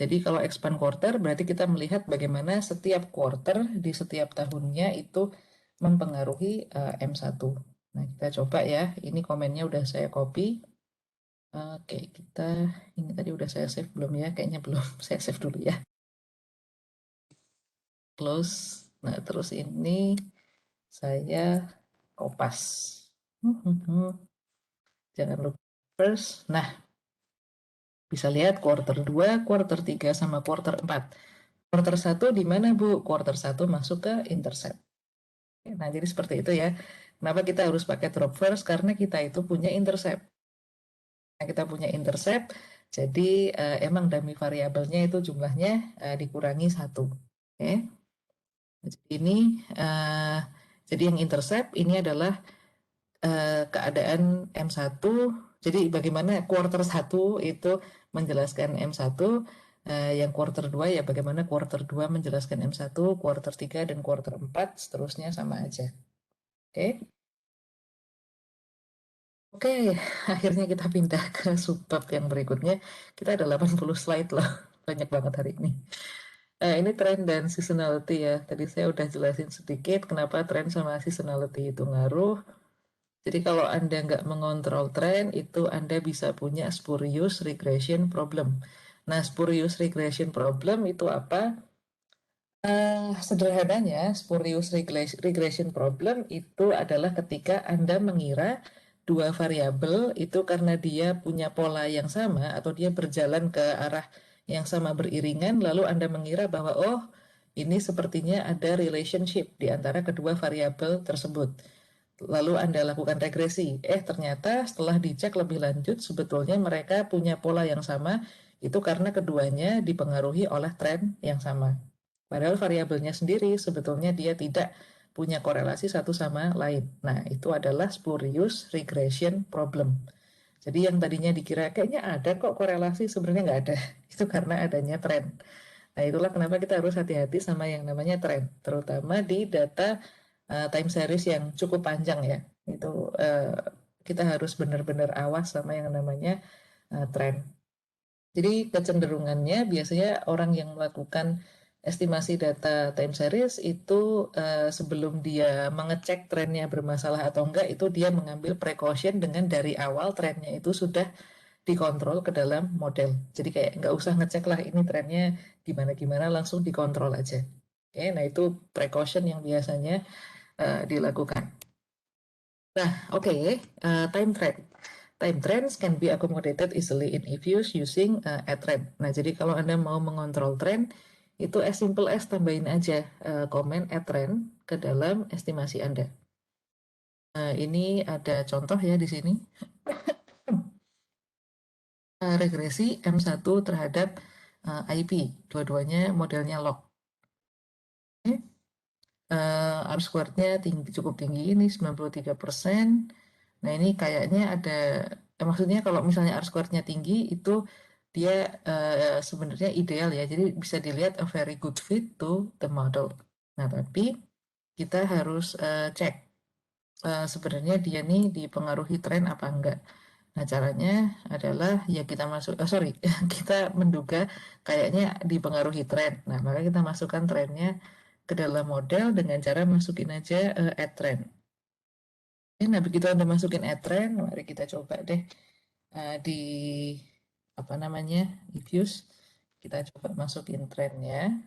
jadi kalau expand quarter, berarti kita melihat bagaimana setiap quarter di setiap tahunnya itu mempengaruhi M1. Nah, kita coba ya, ini komennya udah saya copy. Oke, ini tadi udah saya save belum ya? Kayaknya belum, saya save dulu ya. Close. Nah, terus ini saya kopas. Jangan lupa first. Nah, bisa lihat quarter 2, quarter 3, sama quarter 4. Quarter 1 di mana, Bu? Quarter 1 masuk ke intercept. Nah, jadi seperti itu ya. Kenapa kita harus pakai drop first? Karena kita itu punya intercept. Nah, kita punya intercept, jadi emang dummy variabelnya itu jumlahnya dikurangi 1. Oke. Jadi ini, jadi yang intercept ini adalah keadaan M1. Jadi bagaimana quarter 1 itu menjelaskan M1, yang quarter 2 ya bagaimana quarter 2 menjelaskan M1, quarter 3 dan quarter 4 seterusnya sama aja. Oke. Oke, akhirnya kita pindah ke subbab yang berikutnya. Kita ada 80 slide loh. Banyak banget hari ini. Ini tren dan seasonality ya. Tadi saya udah jelasin sedikit kenapa tren sama seasonality itu ngaruh. Jadi kalau Anda nggak mengontrol tren, itu Anda bisa punya spurious regression problem. Nah, spurious regression problem itu apa? Sederhananya, spurious regression problem itu adalah ketika Anda mengira dua variabel itu karena dia punya pola yang sama atau dia berjalan ke arah yang sama beriringan, lalu Anda mengira bahwa, oh, ini sepertinya ada relationship di antara kedua variabel tersebut. Lalu Anda lakukan regresi. Ternyata setelah dicek lebih lanjut, sebetulnya mereka punya pola yang sama, itu karena keduanya dipengaruhi oleh tren yang sama. Padahal variabelnya sendiri sebetulnya dia tidak punya korelasi satu sama lain. Nah, itu adalah spurious regression problem. Jadi yang tadinya dikira kayaknya ada kok korelasi, sebenarnya nggak ada. Itu karena adanya tren. Nah, itulah kenapa kita harus hati-hati sama yang namanya tren, terutama di data time series yang cukup panjang ya. Itu kita harus benar-benar awas sama yang namanya tren. Jadi kecenderungannya biasanya orang yang melakukan estimasi data time series itu sebelum dia mengecek trennya bermasalah atau enggak, itu dia mengambil precaution dengan dari awal trennya itu sudah dikontrol ke dalam model. Jadi kayak nggak usah ngecek lah ini trennya gimana-gimana, langsung dikontrol aja. Oke, nah itu precaution yang biasanya dilakukan. Nah, oke, time trend. Time trends can be accommodated easily in Ifuse using a trend. Nah, jadi kalau Anda mau mengontrol tren, itu as simple as tambahin aja komen a trend ke dalam estimasi Anda. Ini ada contoh ya di sini. Regresi M1 terhadap IP, dua-duanya modelnya log. Okay. R-squared-nya cukup tinggi, ini 93%. Nah, ini kayaknya ada, maksudnya kalau misalnya R-squared-nya tinggi, itu dia sebenarnya ideal ya. Jadi bisa dilihat a very good fit to the model. Nah, tapi kita harus cek sebenarnya dia nih dipengaruhi tren apa enggak. Nah, caranya adalah ya kita kita menduga kayaknya dipengaruhi tren. Nah, maka kita masukkan trennya ke dalam model dengan cara masukin aja add trend. Nah, begitu Anda masukin add trend, mari kita coba deh di apa namanya, diffuse. Kita coba masukin trennya.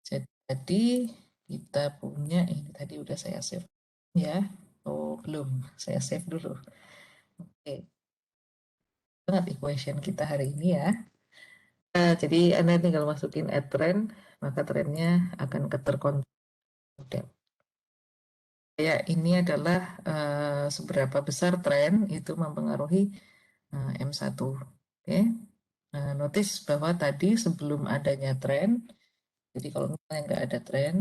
Jadi kita punya ini tadi udah saya save ya. Oh, belum. Saya save dulu. Oke. Banget equation kita hari ini ya. Jadi Anda tinggal masukin add trend, maka trennya akan terkontrol. Ya, ini adalah seberapa besar tren itu mempengaruhi M1. Oke. Nah, notice bahwa tadi sebelum adanya tren, jadi kalau misalnya nggak ada tren,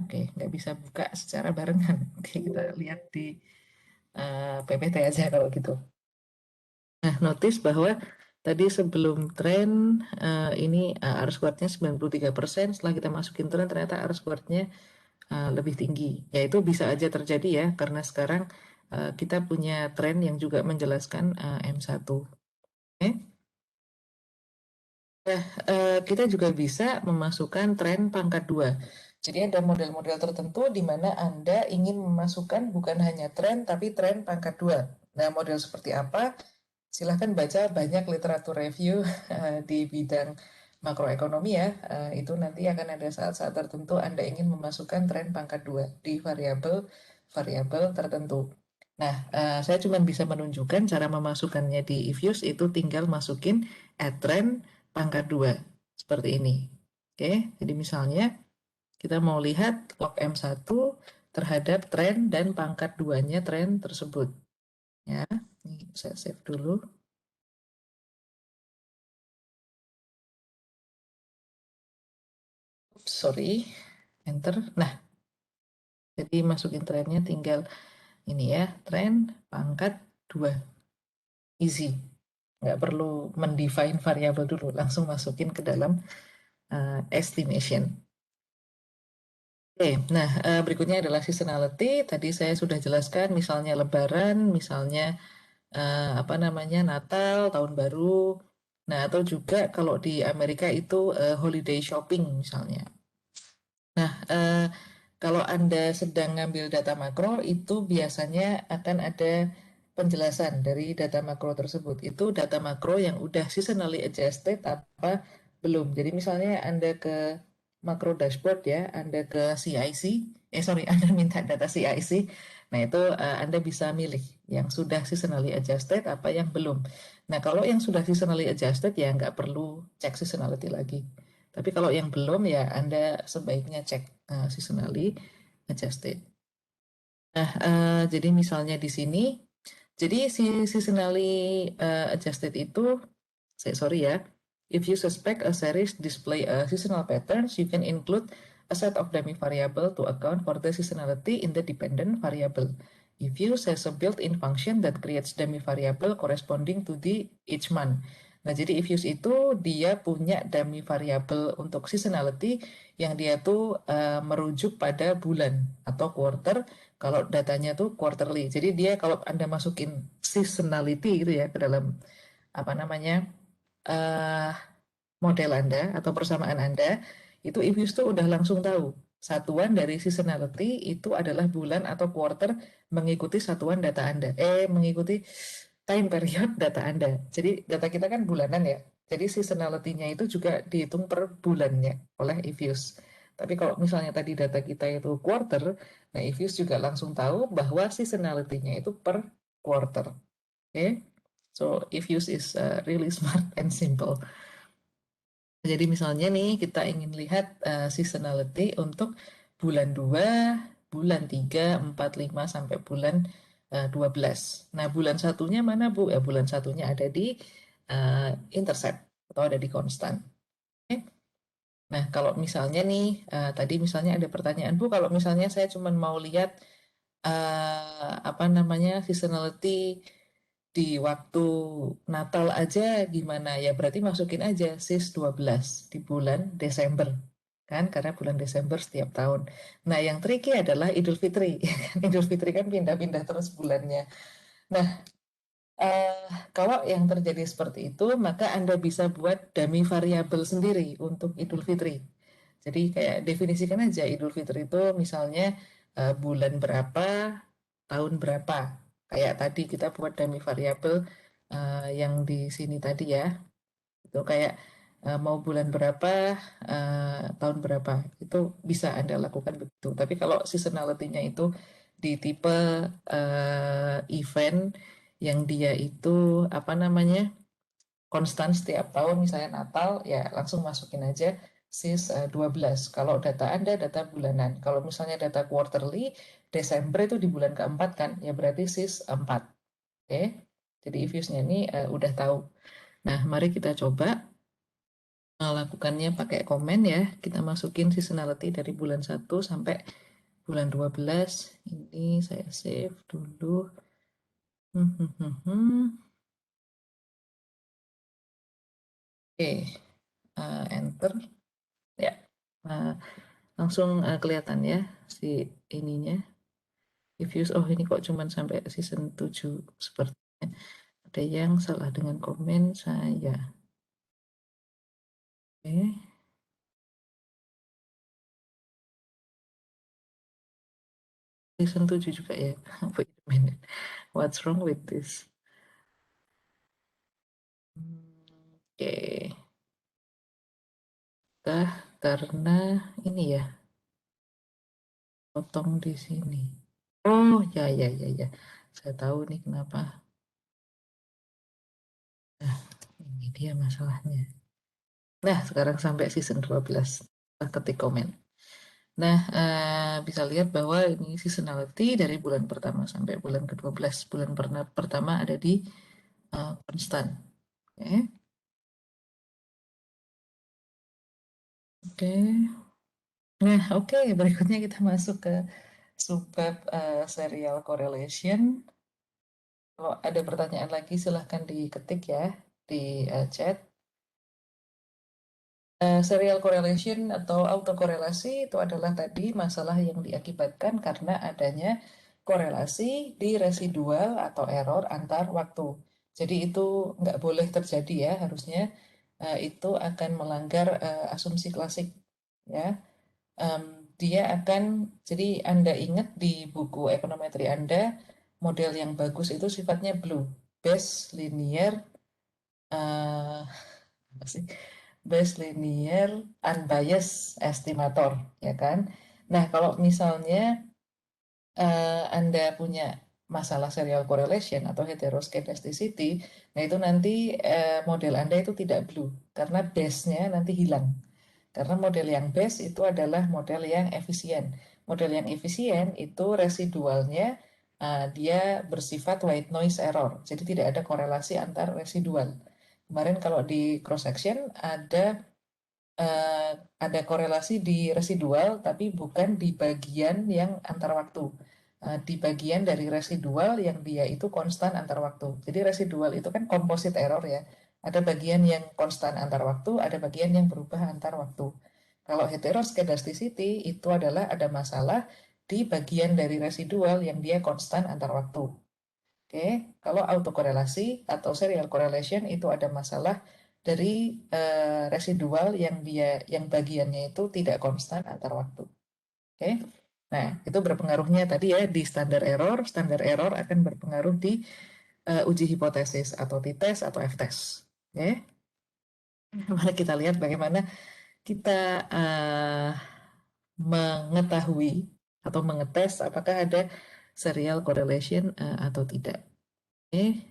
oke, nggak bisa buka secara barengan. Oke, kita lihat di PPT aja kalau gitu. Nah, notice bahwa tadi sebelum tren ini R squared-nya 93%, setelah kita masukin tren ternyata R squared-nya lebih tinggi. Ya itu bisa aja terjadi ya, karena sekarang kita punya tren yang juga menjelaskan M1. Oke. Nah, kita juga bisa memasukkan tren pangkat 2. Jadi ada model-model tertentu di mana Anda ingin memasukkan bukan hanya tren, tapi tren pangkat 2. Nah, model seperti apa? Silahkan baca banyak literatur review di bidang makroekonomi ya. Itu nanti akan ada saat-saat tertentu Anda ingin memasukkan tren pangkat 2 di variabel tertentu. Nah, saya cuma bisa menunjukkan cara memasukkannya di Ifuse, itu tinggal masukin add trend pangkat 2 seperti ini. Oke, jadi misalnya kita mau lihat log M1 terhadap tren dan pangkat 2-nya tren tersebut. Ya, ini saya save dulu. Sorry, enter. Nah, jadi masukin trennya tinggal ini ya, tren pangkat 2. Easy. Nggak perlu mendefine variabel dulu, langsung masukin ke dalam estimation. Oke, nah berikutnya adalah seasonality. Tadi saya sudah jelaskan, misalnya Lebaran, misalnya apa namanya Natal, Tahun Baru. Nah, atau juga kalau di Amerika itu holiday shopping misalnya. Nah, kalau Anda sedang ngambil data makro, itu biasanya akan ada penjelasan dari data makro tersebut. Itu data makro yang udah seasonally adjusted apa belum. Jadi misalnya Anda ke makro dashboard ya, Anda ke CIC, Anda minta data CIC. Nah, itu Anda bisa milih yang sudah seasonally adjusted apa yang belum. Nah, kalau yang sudah seasonally adjusted ya nggak perlu cek seasonality lagi. Tapi kalau yang belum ya Anda sebaiknya cek seasonally adjusted. Nah, jadi misalnya di sini, jadi si seasonally adjusted itu, sorry ya, if you suspect a series display a seasonal patterns, you can include a set of dummy variable to account for the seasonality in the dependent variable. If use has a built-in function that creates dummy variable corresponding to the each month. Nah, jadi if use itu dia punya dummy variable untuk seasonality yang dia tuh merujuk pada bulan atau quarter kalau datanya tuh quarterly. Jadi dia kalau Anda masukin seasonality gitu ya ke dalam apa namanya uh, model Anda atau persamaan Anda, itu Ibis tuh udah langsung tahu satuan dari seasonality itu adalah bulan atau quarter mengikuti satuan data Anda. Mengikuti time period data Anda. Jadi data kita kan bulanan ya. Jadi seasonality-nya itu juga dihitung per bulannya oleh Ivius. Tapi kalau misalnya tadi data kita itu quarter, nah Ivius juga langsung tahu bahwa seasonality-nya itu per quarter. Oke, okay? So Ivius is really smart and simple. Jadi misalnya nih kita ingin lihat seasonality untuk bulan 2, bulan 3, 4, 5 sampai bulan 12. Nah, bulan satunya mana, Bu? Ya, bulan satunya ada di intercept atau ada di konstan. Oke. Nah, kalau misalnya nih tadi misalnya ada pertanyaan, Bu, kalau misalnya saya cuma mau lihat apa namanya seasonality di waktu Natal aja gimana ya, berarti masukin aja sis 12 di bulan Desember kan, karena bulan Desember setiap tahun. Nah, yang tricky adalah Idul Fitri. Idul Fitri kan pindah-pindah terus bulannya. Nah, kalau yang terjadi seperti itu, maka Anda bisa buat dummy variabel sendiri untuk Idul Fitri. Jadi kayak definisikan aja Idul Fitri itu misalnya bulan berapa, tahun berapa. Kayak tadi kita buat dummy variabel yang di sini tadi ya. Itu kayak mau bulan berapa, tahun berapa. Itu bisa Anda lakukan begitu. Tapi kalau seasonality-nya itu di tipe event yang dia itu apa namanya konstan setiap tahun, misalnya Natal, ya langsung masukin aja sis 12. Kalau data Anda data bulanan. Kalau misalnya data quarterly, Desember itu di bulan keempat kan, ya berarti sis 4. Oke, jadi Ifusnya ini udah tahu. Nah, mari kita coba lakukannya pakai komen ya. Kita masukin seasonality dari bulan 1 sampai bulan 12. Ini saya save dulu. Oke, enter. Ya, langsung kelihatan ya si ininya. Reviews, oh ini kok cuman sampai season 7 sepertinya. Ada yang salah dengan komen saya. Oke. Season 7 juga ya. Wait a minute. What's wrong with this? Oke. Karena ini ya, potong di sini. Oh, ya, ya, ya, ya. Saya tahu nih kenapa. Nah, ini dia masalahnya. Nah, sekarang sampai season 12. Ketik komen. Nah, bisa lihat bahwa ini seasonality dari bulan pertama sampai bulan ke-12. Bulan pertama ada di konstan. Oke. Oke. Nah, oke. Berikutnya kita masuk ke subbab serial correlation. Kalau ada pertanyaan lagi silahkan diketik ya di chat. Serial correlation atau autokorelasi itu adalah tadi masalah yang diakibatkan karena adanya korelasi di residual atau error antar waktu. Jadi itu nggak boleh terjadi ya, harusnya itu akan melanggar asumsi klasik ya. Dia akan, jadi Anda ingat di buku ekonometri Anda, model yang bagus itu sifatnya blue, base linear, apa sih? Base linear unbiased estimator, ya kan? Nah, kalau misalnya Anda punya masalah serial correlation atau heteroscedasticity, nah itu nanti model Anda itu tidak blue karena base-nya nanti hilang. Karena model yang best itu adalah model yang efisien. Model yang efisien itu residualnya dia bersifat white noise error. Jadi tidak ada korelasi antar residual. Kemarin kalau di cross section ada korelasi di residual, tapi bukan di bagian yang antar waktu. Di bagian dari residual yang dia itu konstan antar waktu. Jadi residual itu kan composite error ya. Ada bagian yang konstan antar waktu, ada bagian yang berubah antar waktu. Kalau heteroskedasticity itu adalah ada masalah di bagian dari residual yang dia konstan antar waktu. Oke, kalau autokorelasi atau serial correlation itu ada masalah dari residual yang bagiannya itu tidak konstan antar waktu. Oke. Nah, itu berpengaruhnya tadi ya di standar error. Standar error akan berpengaruh di uji hipotesis atau t-test atau f-test. Oke. Mari kita lihat bagaimana kita mengetahui atau mengetes apakah ada serial correlation atau tidak. Oke.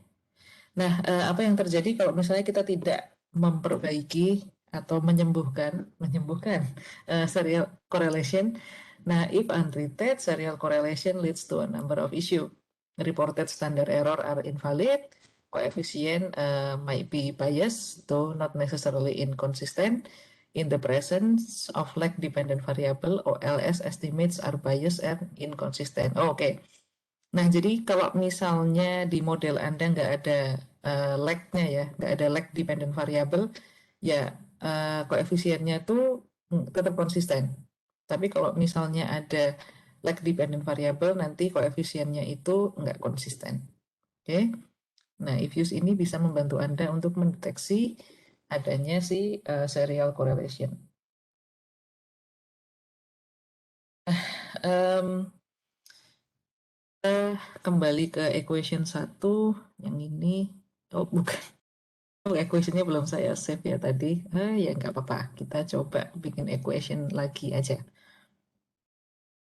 Nah, apa yang terjadi kalau misalnya kita tidak memperbaiki atau menyembuhkan serial correlation? Nah, if untreated, serial correlation leads to a number of issue. Reported standard error are invalid, coefficient might be biased, though not necessarily inconsistent. In the presence of lag-dependent variable, OLS estimates are biased and inconsistent. Oh, oke. Nah, jadi kalau misalnya di model Anda nggak ada lag-nya ya, nggak ada lag dependent variable, ya koefisiennya tuh tetap konsisten. Tapi kalau misalnya ada lag dependent variable, nanti koefisiennya itu nggak konsisten. Oke? Nah, if-use ini bisa membantu Anda untuk mendeteksi adanya si serial correlation. Um, kembali ke equation 1, yang ini, oh bukan. Oh, equationnya belum saya save ya tadi. Ya nggak apa-apa. Kita coba bikin equation lagi aja.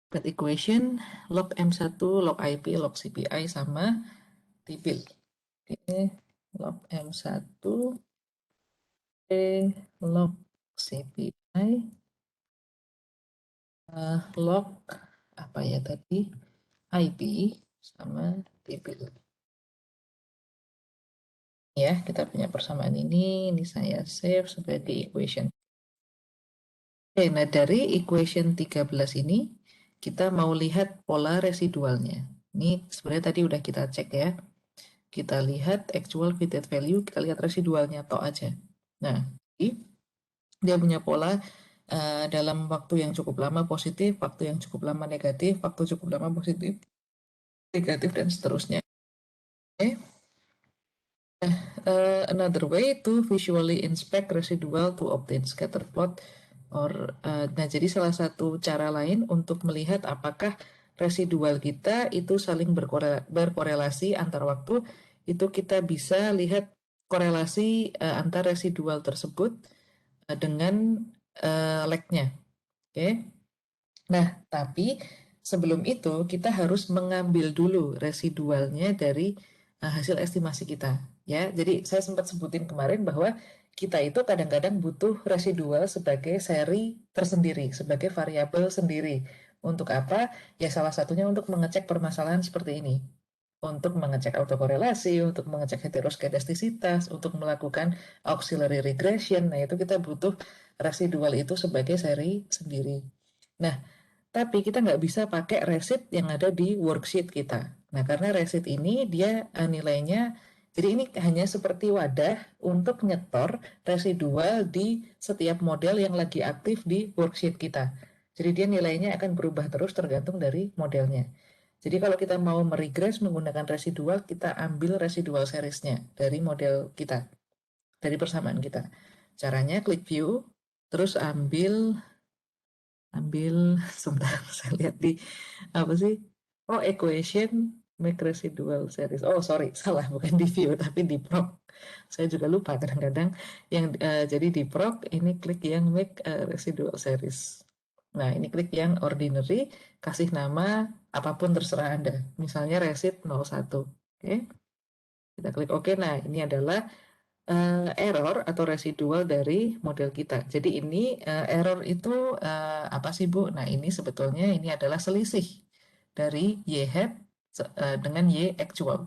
Buat equation, log M1, log IP, log CPI sama tipil. Ini log M1, log CPI, log apa ya tadi? IP sama tipil. Ya, kita punya persamaan ini saya save sebagai equation. Oke, nah dari equation 13 ini, kita mau lihat pola residualnya. Ini sebenarnya tadi udah kita cek ya. Kita lihat actual fitted value, kita lihat residualnya tok aja. Nah, dia punya pola dalam waktu yang cukup lama positif, waktu yang cukup lama negatif, waktu cukup lama positif, negatif, dan seterusnya. Oke. Another way to visually inspect residual to obtain scatter plot nah jadi salah satu cara lain untuk melihat apakah residual kita itu saling berkorelasi antar waktu, itu kita bisa lihat korelasi antar residual tersebut dengan lag-nya. Oke. Nah, tapi sebelum itu kita harus mengambil dulu residualnya dari hasil estimasi kita. Ya, jadi saya sempat sebutin kemarin bahwa kita itu kadang-kadang butuh residual sebagai seri tersendiri, sebagai variabel sendiri. Untuk apa? Ya salah satunya untuk mengecek permasalahan seperti ini. Untuk mengecek autokorelasi, untuk mengecek heteroskedastisitas, untuk melakukan auxiliary regression. Nah, itu kita butuh residual itu sebagai seri sendiri. Nah, tapi kita nggak bisa pakai resit yang ada di worksheet kita. Nah, karena resit ini dia nilainya, jadi ini hanya seperti wadah untuk nyetor residual di setiap model yang lagi aktif di worksheet kita. Jadi dia nilainya akan berubah terus tergantung dari modelnya. Jadi kalau kita mau meregress menggunakan residual, kita ambil residual seriesnya dari model kita, dari persamaan kita. Caranya klik view, terus ambil sebentar saya lihat di apa sih, oh equation make residual series, oh sorry salah, bukan di view tapi di proc, saya juga lupa kadang-kadang yang jadi di proc ini klik yang make residual series. Nah ini klik yang ordinary, kasih nama apapun terserah Anda, misalnya resid 01. Oke, kita klik oke. Nah ini adalah error atau residual dari model kita. Jadi ini error itu apa sih Bu? Nah ini sebetulnya ini adalah selisih dari Y hat dengan Y actual.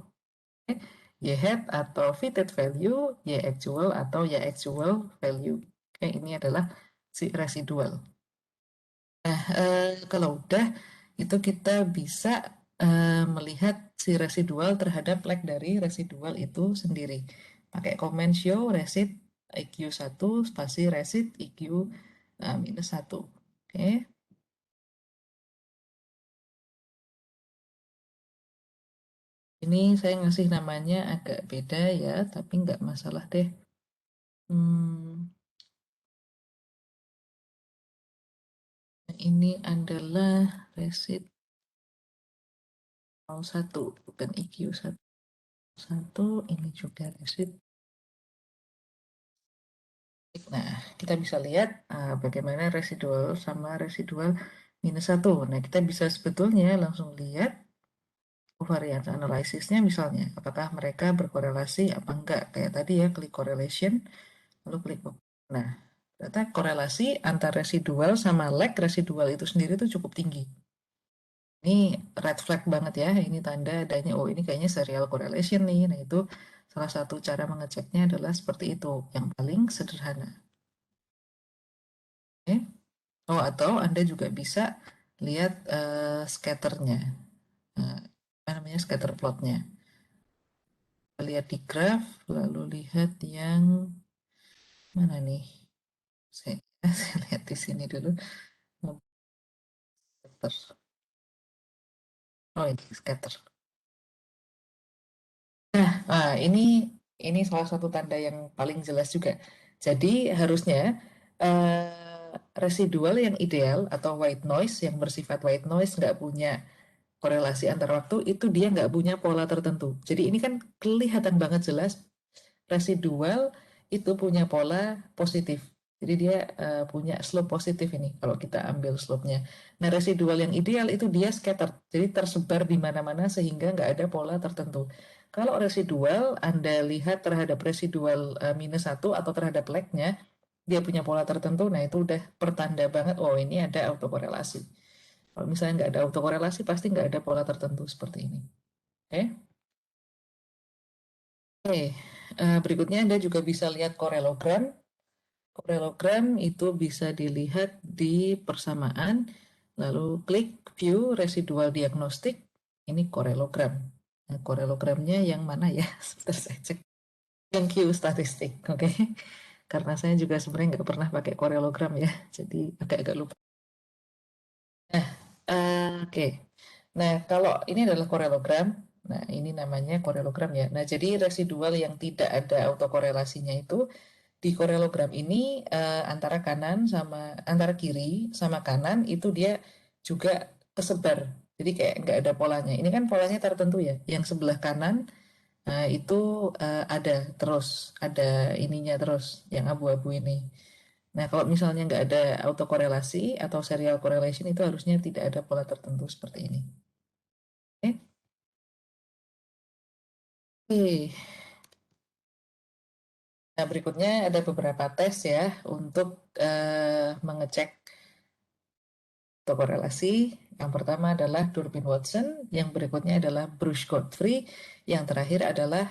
Y hat atau fitted value, Y actual atau Y actual value. Oke, ini adalah si residual. Nah, kalau udah itu kita bisa melihat si residual terhadap leg dari residual itu sendiri. Pakai comment show resid IQ1 spasi resid IQ minus 1. Oke, ini saya ngasih namanya agak beda ya, tapi nggak masalah deh. Hmm, ini adalah resid 01, bukan IQ1. Satu, ini juga resid. Nah, kita bisa lihat bagaimana residual sama residual minus 1. Nah, kita bisa sebetulnya langsung lihat covariance analysisnya misalnya. Apakah mereka berkorelasi apa enggak. Kayak tadi ya, klik correlation, lalu klik OK. Nah, ternyata korelasi antar residual sama lag residual itu sendiri itu cukup tinggi. Ini red flag banget ya, ini tanda adanya, oh ini kayaknya serial correlation nih. Nah, itu salah satu cara mengeceknya adalah seperti itu, yang paling sederhana. Oke. Oh, atau Anda juga bisa lihat scatternya, apa namanya scatter plotnya. Lihat di graf, lalu lihat yang mana nih? Saya, saya lihat di sini dulu. Scatter. Oh, ini scatter. Ini salah satu tanda yang paling jelas juga. Jadi harusnya residual yang ideal atau white noise yang bersifat white noise nggak punya korelasi antar waktu itu dia nggak punya pola tertentu. Jadi ini kan kelihatan banget jelas residual itu punya pola positif. Jadi dia punya slope positif ini kalau kita ambil slope-nya. Nah residual yang ideal itu dia scattered, jadi tersebar di mana-mana sehingga nggak ada pola tertentu. Kalau residual Anda lihat terhadap residual minus 1 atau terhadap lag-nya, dia punya pola tertentu, nah itu udah pertanda banget, oh ini ada autokorelasi. Kalau misalnya nggak ada autokorelasi, pasti nggak ada pola tertentu seperti ini. Oke, Oke. Berikutnya Anda juga bisa lihat korelogram. Korelogram itu bisa dilihat di persamaan, lalu klik view residual diagnostik, ini korelogram. Nah, korelogramnya yang mana ya? Sebentar saya cek. Yang Q statistik, oke. Karena saya juga sebenarnya nggak pernah pakai korelogram ya, jadi agak-agak lupa. Nah, oke. Nah, kalau ini adalah korelogram, nah ini namanya korelogram ya. Nah, jadi residual yang tidak ada autokorelasinya itu di korelogram ini antara kanan sama antara kiri sama kanan itu dia juga kesebar. Jadi kayak nggak ada polanya. Ini kan polanya tertentu ya. Yang sebelah kanan itu ada terus, ada ininya terus, yang abu-abu ini. Nah, kalau misalnya nggak ada autokorelasi atau serial correlation itu harusnya tidak ada pola tertentu seperti ini. Oke. Oke. Nah, berikutnya ada beberapa tes ya untuk mengecek autokorelasi. Yang pertama adalah Durbin-Watson, yang berikutnya adalah Bruce-Godfrey, yang terakhir adalah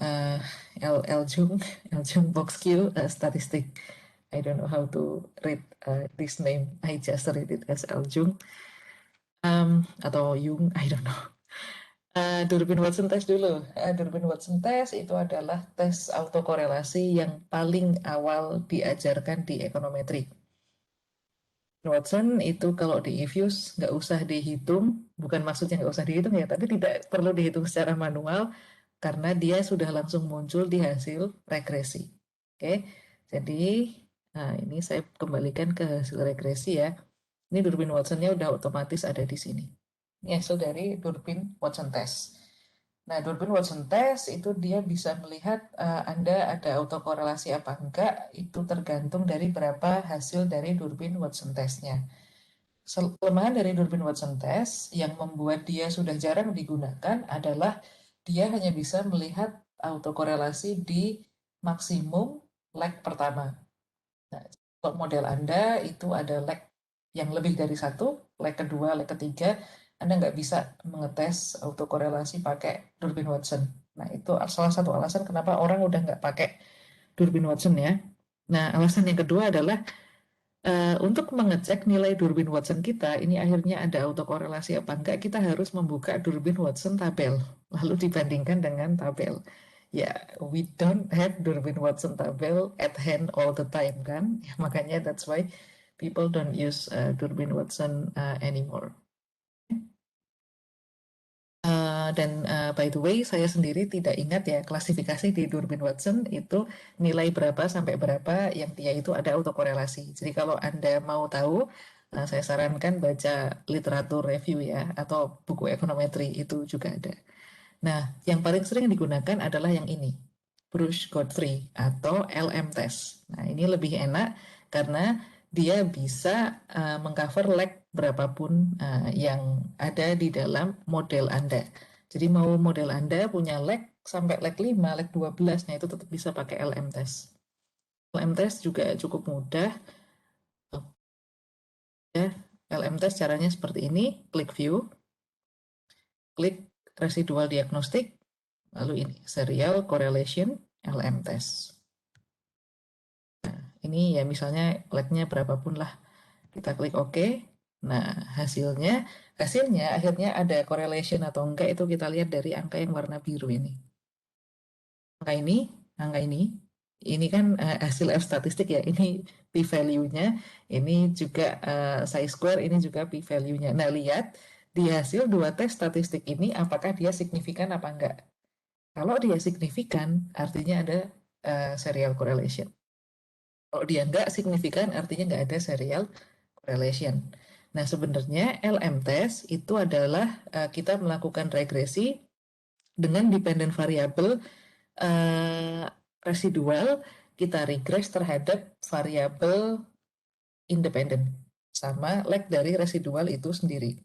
uh, L. Jung, L. Jung Box-Q statistik. I don't know how to read this name. I just read it as L. Jung atau Jung, I don't know. Durbin-Watson test dulu. Durbin-Watson test itu adalah tes autokorelasi yang paling awal diajarkan di ekonometri. Watson itu kalau di infuse nggak usah dihitung, bukan maksudnya nggak usah dihitung ya, tapi tidak perlu dihitung secara manual karena dia sudah langsung muncul di hasil regresi. Oke, jadi nah ini saya kembalikan ke hasil regresi ya. Ini Durbin Watsonnya udah otomatis ada di sini. Ini hasil dari Durbin Watson test. Nah, Durbin Watson test itu dia bisa melihat Anda ada autokorelasi apa enggak, itu tergantung dari berapa hasil dari Durbin Watson testnya. Kelemahan dari Durbin Watson test yang membuat dia sudah jarang digunakan adalah dia hanya bisa melihat autokorelasi di maksimum leg pertama. Nah, kalau model Anda itu ada leg yang lebih dari satu, leg kedua, leg ketiga, Anda nggak bisa mengetes autokorelasi pakai Durbin Watson. Nah, itu salah satu alasan kenapa orang udah nggak pakai Durbin Watson ya. Nah, alasan yang kedua adalah untuk mengecek nilai Durbin Watson kita, ini akhirnya ada autokorelasi apa enggak, kita harus membuka Durbin Watson tabel, lalu dibandingkan dengan tabel. Ya, we don't have Durbin Watson tabel at hand all the time kan, ya, makanya that's why people don't use Durbin Watson anymore. Dan by the way, saya sendiri tidak ingat ya klasifikasi di Durbin Watson itu nilai berapa sampai berapa yang dia itu ada autokorelasi. Jadi kalau Anda mau tahu, saya sarankan baca literatur review ya, atau buku ekonometri itu juga ada. Nah, yang paling sering digunakan adalah yang ini, Bruce-Godfrey atau LM test. Nah, ini lebih enak karena dia bisa mengcover leg berapapun yang ada di dalam model Anda. Jadi mau model Anda punya leg sampai leg 5, leg 12, nah itu tetap bisa pakai LM test. LM test juga cukup mudah. Ya, LM test caranya seperti ini, klik view, klik residual diagnostic, lalu ini serial correlation LM test. Nah, ini ya misalnya leg-nya berapapun lah. Kita klik OK. Nah, hasilnya akhirnya ada correlation atau enggak itu kita lihat dari angka yang warna biru ini. Angka ini, angka ini kan hasil F statistik ya. Ini p-value-nya, ini juga chi-square, ini juga p-value-nya. Nah, lihat di hasil dua tes statistik ini apakah dia signifikan apa enggak. Kalau dia signifikan, artinya ada serial correlation. Kalau dia nggak signifikan, artinya nggak ada serial correlation. Nah, sebenarnya LM test itu adalah kita melakukan regresi dengan dependent variable uh, residual, kita regress terhadap variabel independen sama leg dari residual itu sendiri.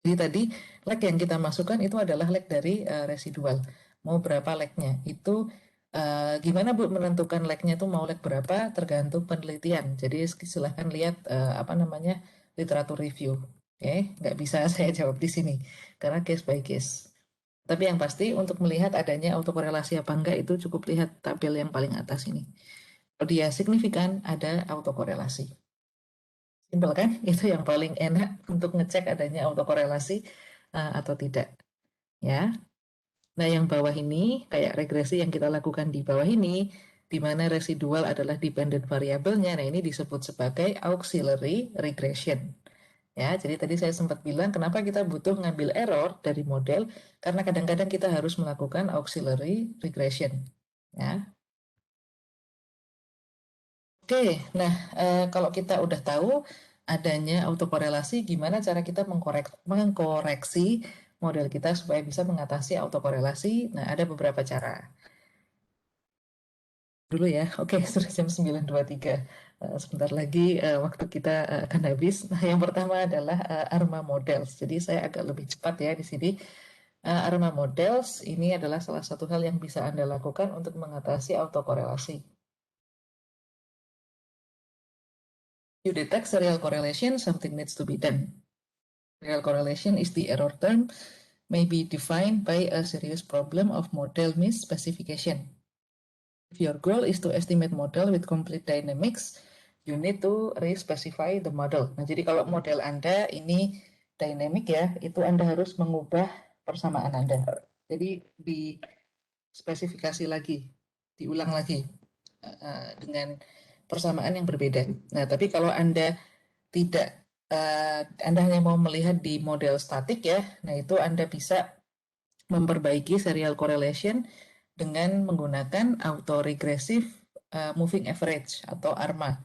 Jadi tadi leg yang kita masukkan itu adalah leg dari residual. Mau berapa legnya? Itu gimana Bu menentukan legnya itu mau leg berapa? Tergantung penelitian. Jadi silahkan lihat apa namanya literatur review. Oke, nggak bisa saya jawab di sini karena case by case. Tapi yang pasti untuk melihat adanya autokorelasi apa enggak itu cukup lihat tabel yang paling atas ini. Kalau dia signifikan ada autokorelasi. Simpel kan? Itu yang paling enak untuk ngecek adanya autokorelasi atau tidak. Ya. Nah, yang bawah ini kayak regresi yang kita lakukan di bawah ini, di mana residual adalah dependent variabelnya. Nah, ini disebut sebagai auxiliary regression. Ya, jadi tadi saya sempat bilang kenapa kita butuh ngambil error dari model karena kadang-kadang kita harus melakukan auxiliary regression. Ya. Oke, nah kalau kita udah tahu adanya autokorelasi, gimana cara kita mengkoreksi model kita supaya bisa mengatasi autokorelasi? Nah, ada beberapa cara. Dulu ya, oke, sudah jam 9.23. Sebentar lagi waktu kita akan habis. Nah, yang pertama adalah ARMA Models. Jadi saya agak lebih cepat ya di sini. ARMA Models ini adalah salah satu hal yang bisa Anda lakukan untuk mengatasi autokorelasi. You detect serial correlation, something needs to be done. Serial correlation is the error term may be defined by a serious problem of model misspecification. If your goal is to estimate model with complete dynamics, you need to re-specify the model. Nah, jadi kalau model Anda ini dynamic ya, itu Anda harus mengubah persamaan Anda. Jadi di spesifikasi lagi, diulang lagi dengan persamaan yang berbeda. Nah, tapi kalau Anda tidak, Anda hanya mau melihat di model statik ya, nah itu Anda bisa memperbaiki serial correlation dengan menggunakan auto-regressive moving average atau ARMA.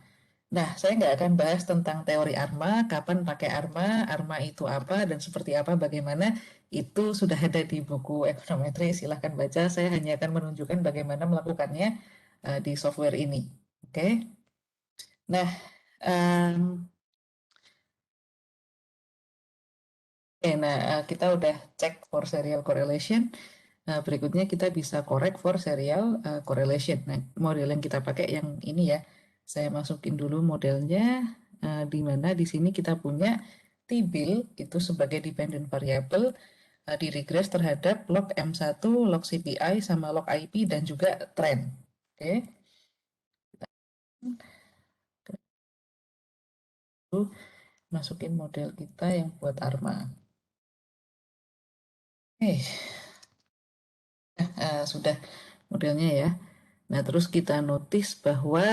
Nah, saya nggak akan bahas tentang teori ARMA, kapan pakai ARMA, ARMA itu apa, dan seperti apa, bagaimana, itu sudah ada di buku ekonometri, silahkan baca, saya hanya akan menunjukkan bagaimana melakukannya di software ini. Oke, nah, kita udah cek for serial correlation. Berikutnya kita bisa correct for serial correlation. Nah, model yang kita pakai yang ini ya. Saya masukin dulu modelnya, di mana di sini kita punya T-bill itu sebagai dependent variable di regress terhadap log M1, log CPI, sama log IP, dan juga trend. Oke, lalu masukin model kita yang buat ARMA. Sudah modelnya ya. Nah, terus kita notice bahwa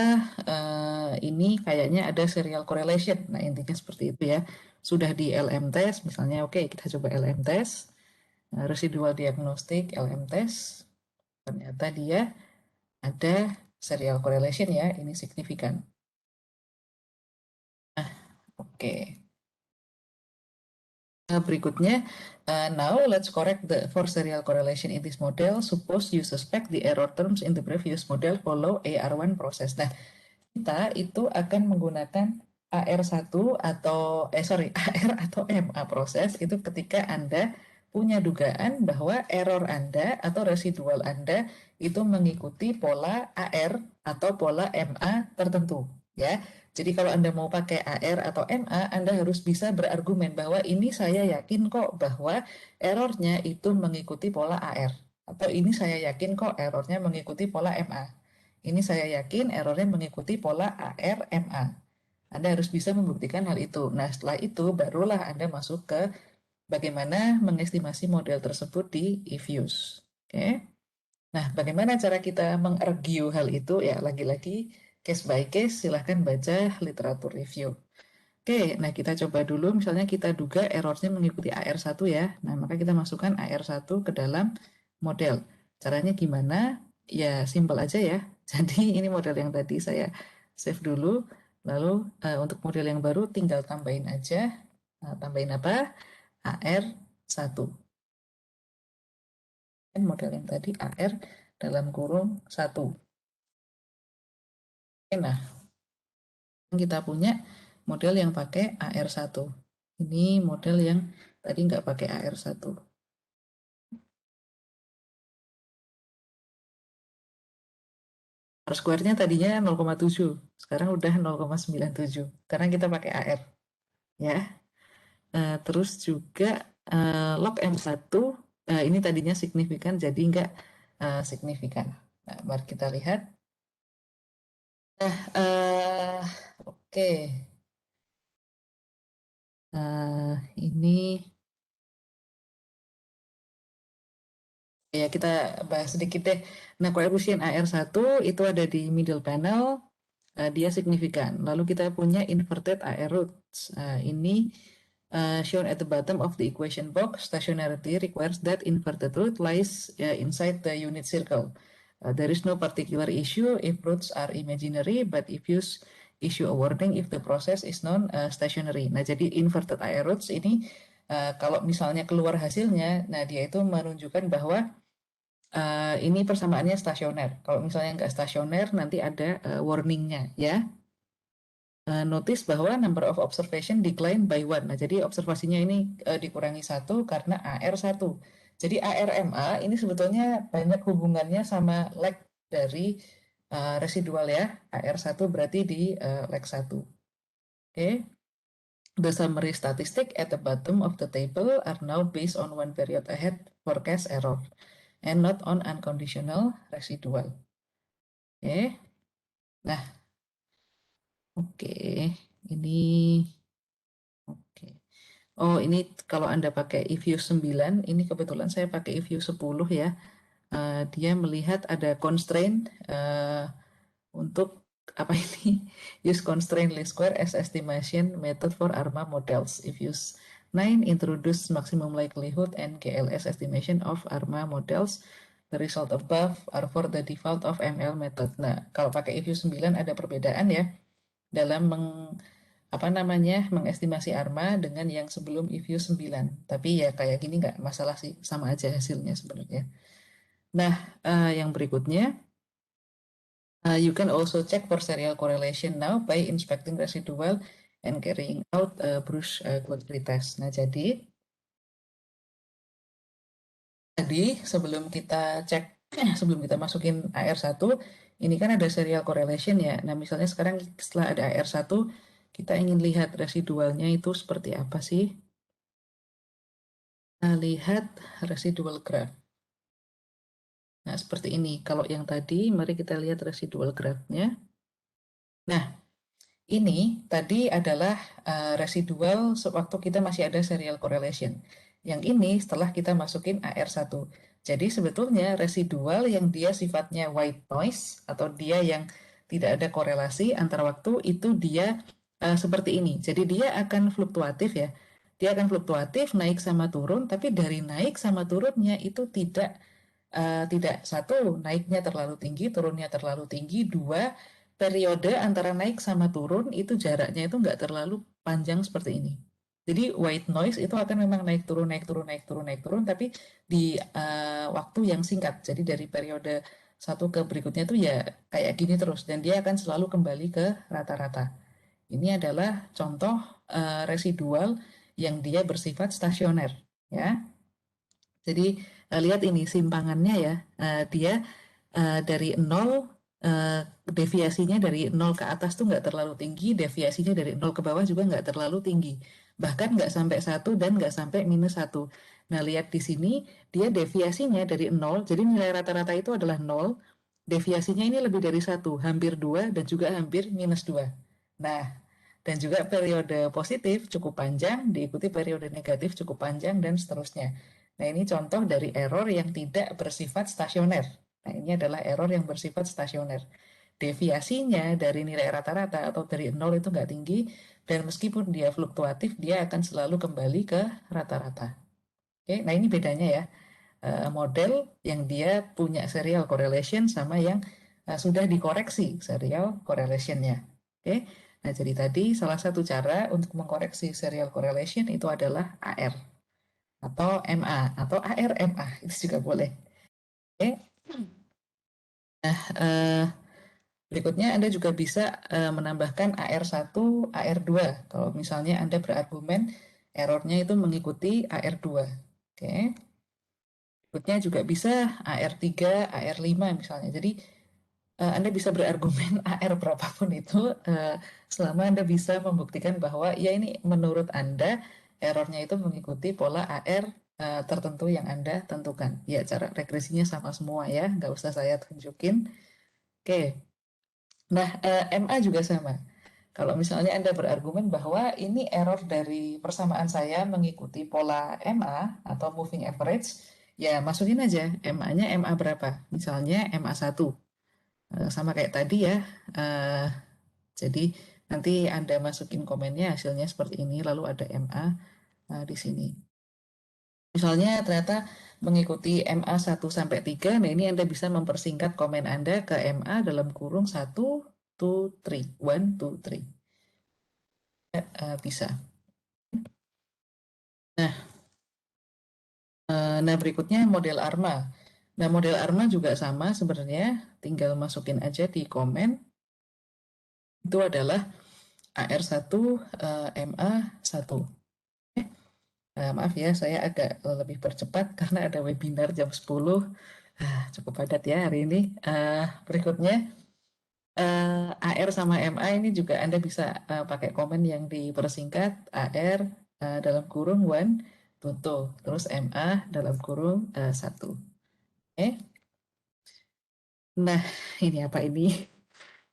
ini kayaknya ada serial correlation. Nah, intinya seperti itu ya. Sudah di LM test, misalnya oke, kita coba LM test. Residual diagnostic LM test. Ternyata dia ada serial correlation ya, ini signifikan. Oke. Berikutnya, now let's correct the for serial correlation in this model. Suppose you suspect the error terms in the previous model follow AR1 process. Nah, kita itu akan menggunakan AR1 atau AR atau MA proses itu ketika Anda punya dugaan bahwa error Anda atau residual Anda itu mengikuti pola AR atau pola MA tertentu ya. Jadi kalau Anda mau pakai AR atau MA, Anda harus bisa berargumen bahwa ini saya yakin kok bahwa errornya itu mengikuti pola AR atau ini saya yakin kok errornya mengikuti pola MA. Ini saya yakin errornya mengikuti pola AR-MA. Anda harus bisa membuktikan hal itu. Nah, setelah itu barulah Anda masuk ke bagaimana mengestimasi model tersebut di eViews. Oke. Nah, bagaimana cara kita mengargue hal itu? Ya, lagi-lagi case by case, silahkan baca literatur review. Oke, nah kita coba dulu, misalnya kita duga errornya mengikuti AR1 ya. Nah, maka kita masukkan AR1 ke dalam model. Caranya gimana? Ya, simpel aja ya. Jadi ini model yang tadi saya save dulu. Lalu untuk model yang baru tinggal tambahin aja. Nah, tambahin apa? AR1. Dan model yang tadi AR dalam kurung 1. Nah, kita punya model yang pakai AR1. Ini model yang tadi nggak pakai AR1. R square-nya tadinya 0,7, sekarang udah 0,97 karena kita pakai AR ya. Terus juga log M1 ini tadinya signifikan jadi enggak signifikan. Nah, mari kita lihat. Nah, oke. Ini ya kita bahas sedikit deh. Nah, coefficient AR1 itu ada di middle panel, dia signifikan. Lalu kita punya inverted AR roots. Ini shown at the bottom of the equation box. Stationarity requires that inverted root lies inside the unit circle. There is no particular issue if roots are imaginary, but if use issue a warning if the process is non-stationary. Nah, jadi inverted AR roots ini kalau misalnya keluar hasilnya, nah dia itu menunjukkan bahwa ini persamaannya stasioner. Kalau misalnya nggak stasioner, nanti ada warningnya ya. Notice bahwa number of observation decline by 1. Nah, jadi observasinya ini dikurangi 1 karena AR1. Jadi ARMA ini sebetulnya banyak hubungannya sama lag dari residual ya. AR1 berarti di lag 1. Oke. The summary statistic at the bottom of the table are now based on one period ahead forecast error and not on unconditional residual. Oke. Nah, oke. Ini oke. Oh, ini kalau Anda pakai eView 9, ini kebetulan saya pakai eView 10 ya. Dia melihat ada constraint untuk apa ini? Use constraint least square as estimation method for ARMA models. eView 9 introduce maximum likelihood and GLS estimation of ARMA models. The result above are for the default of ML method. Nah, kalau pakai eView 9 ada perbedaan ya dalam mengestimasi ARMA dengan yang sebelum eView 9. Tapi ya kayak gini nggak masalah sih, sama aja hasilnya sebenarnya. Nah, yang berikutnya, you can also check for serial correlation now by inspecting residual and carrying out Bruce Quadri test. Nah, jadi Tadi sebelum kita cek, sebelum kita masukin AR1, ini kan ada serial correlation ya. Nah, misalnya sekarang setelah ada AR1, kita ingin lihat residualnya itu seperti apa sih? Nah, lihat residual graph. Nah, seperti ini. Kalau yang tadi, mari kita lihat residual graph-nya. Nah, ini tadi adalah residual sewaktu kita masih ada serial correlation. Yang ini setelah kita masukin AR1. Jadi sebetulnya residual yang dia sifatnya white noise atau dia yang tidak ada korelasi antara waktu itu dia seperti ini. Jadi dia akan fluktuatif ya. Dia akan fluktuatif naik sama turun, tapi dari naik sama turunnya itu tidak satu naiknya terlalu tinggi, turunnya terlalu tinggi, dua periode antara naik sama turun itu jaraknya itu nggak terlalu panjang seperti ini. Jadi white noise itu akan memang naik turun naik turun naik turun naik turun, tapi di waktu yang singkat. Jadi dari periode satu ke berikutnya itu ya kayak gini terus dan dia akan selalu kembali ke rata-rata. Ini adalah contoh residual yang dia bersifat stasioner, ya. Jadi lihat ini simpangannya ya, dia dari nol, deviasinya dari nol ke atas tuh nggak terlalu tinggi, deviasinya dari nol ke bawah juga nggak terlalu tinggi. Bahkan nggak sampai satu dan nggak sampai minus satu. Nah, lihat di sini, dia deviasinya dari nol, jadi nilai rata-rata itu adalah nol, deviasinya ini lebih dari satu, hampir dua, dan juga hampir minus dua. Nah, dan juga periode positif cukup panjang, diikuti periode negatif cukup panjang, dan seterusnya. Nah, ini contoh dari error yang tidak bersifat stasioner. Nah, ini adalah error yang bersifat stasioner. Deviasinya dari nilai rata-rata atau dari nol itu nggak tinggi, dan meskipun dia fluktuatif, dia akan selalu kembali ke rata-rata. Oke, nah ini bedanya ya. Model yang dia punya serial correlation sama yang sudah dikoreksi serial correlationnya. Oke, nah jadi tadi salah satu cara untuk mengkoreksi serial correlation itu adalah AR atau MA atau ARMA itu juga boleh. Oke, eh, berikutnya Anda juga bisa menambahkan AR1, AR2 kalau misalnya Anda berargumen errornya itu mengikuti AR2. Oke, berikutnya juga bisa AR3, AR5 misalnya. Jadi Anda bisa berargumen AR berapapun itu selama Anda bisa membuktikan bahwa ya ini menurut Anda errornya itu mengikuti pola AR tertentu yang Anda tentukan. Ya, cara regresinya sama semua ya, nggak usah saya tunjukin. Oke, nah MA juga sama. Kalau misalnya Anda berargumen bahwa ini error dari persamaan saya mengikuti pola MA atau moving average, ya masukin aja MA-nya MA berapa. Misalnya MA1. Sama kayak tadi ya. Eh, jadi nanti Anda masukin komennya hasilnya seperti ini, lalu ada MA di sini. Misalnya ternyata mengikuti MA 1 sampai 3, nah ini Anda bisa mempersingkat komen Anda ke MA dalam kurung 1, 2, 3, 1, 2, 3. Bisa. Nah, nah berikutnya model ARMA. Nah, model ARMA juga sama sebenarnya, tinggal masukin aja di komen. Itu adalah AR1, MA1. Maaf ya, saya agak lebih percepat karena ada webinar jam 10. Cukup padat ya hari ini. Berikutnya, AR sama MA ini juga Anda bisa pakai komen yang dipersingkat. AR dalam kurung 1, tutup. Terus MA dalam kurung 1. Oke. Nah, ini apa ini?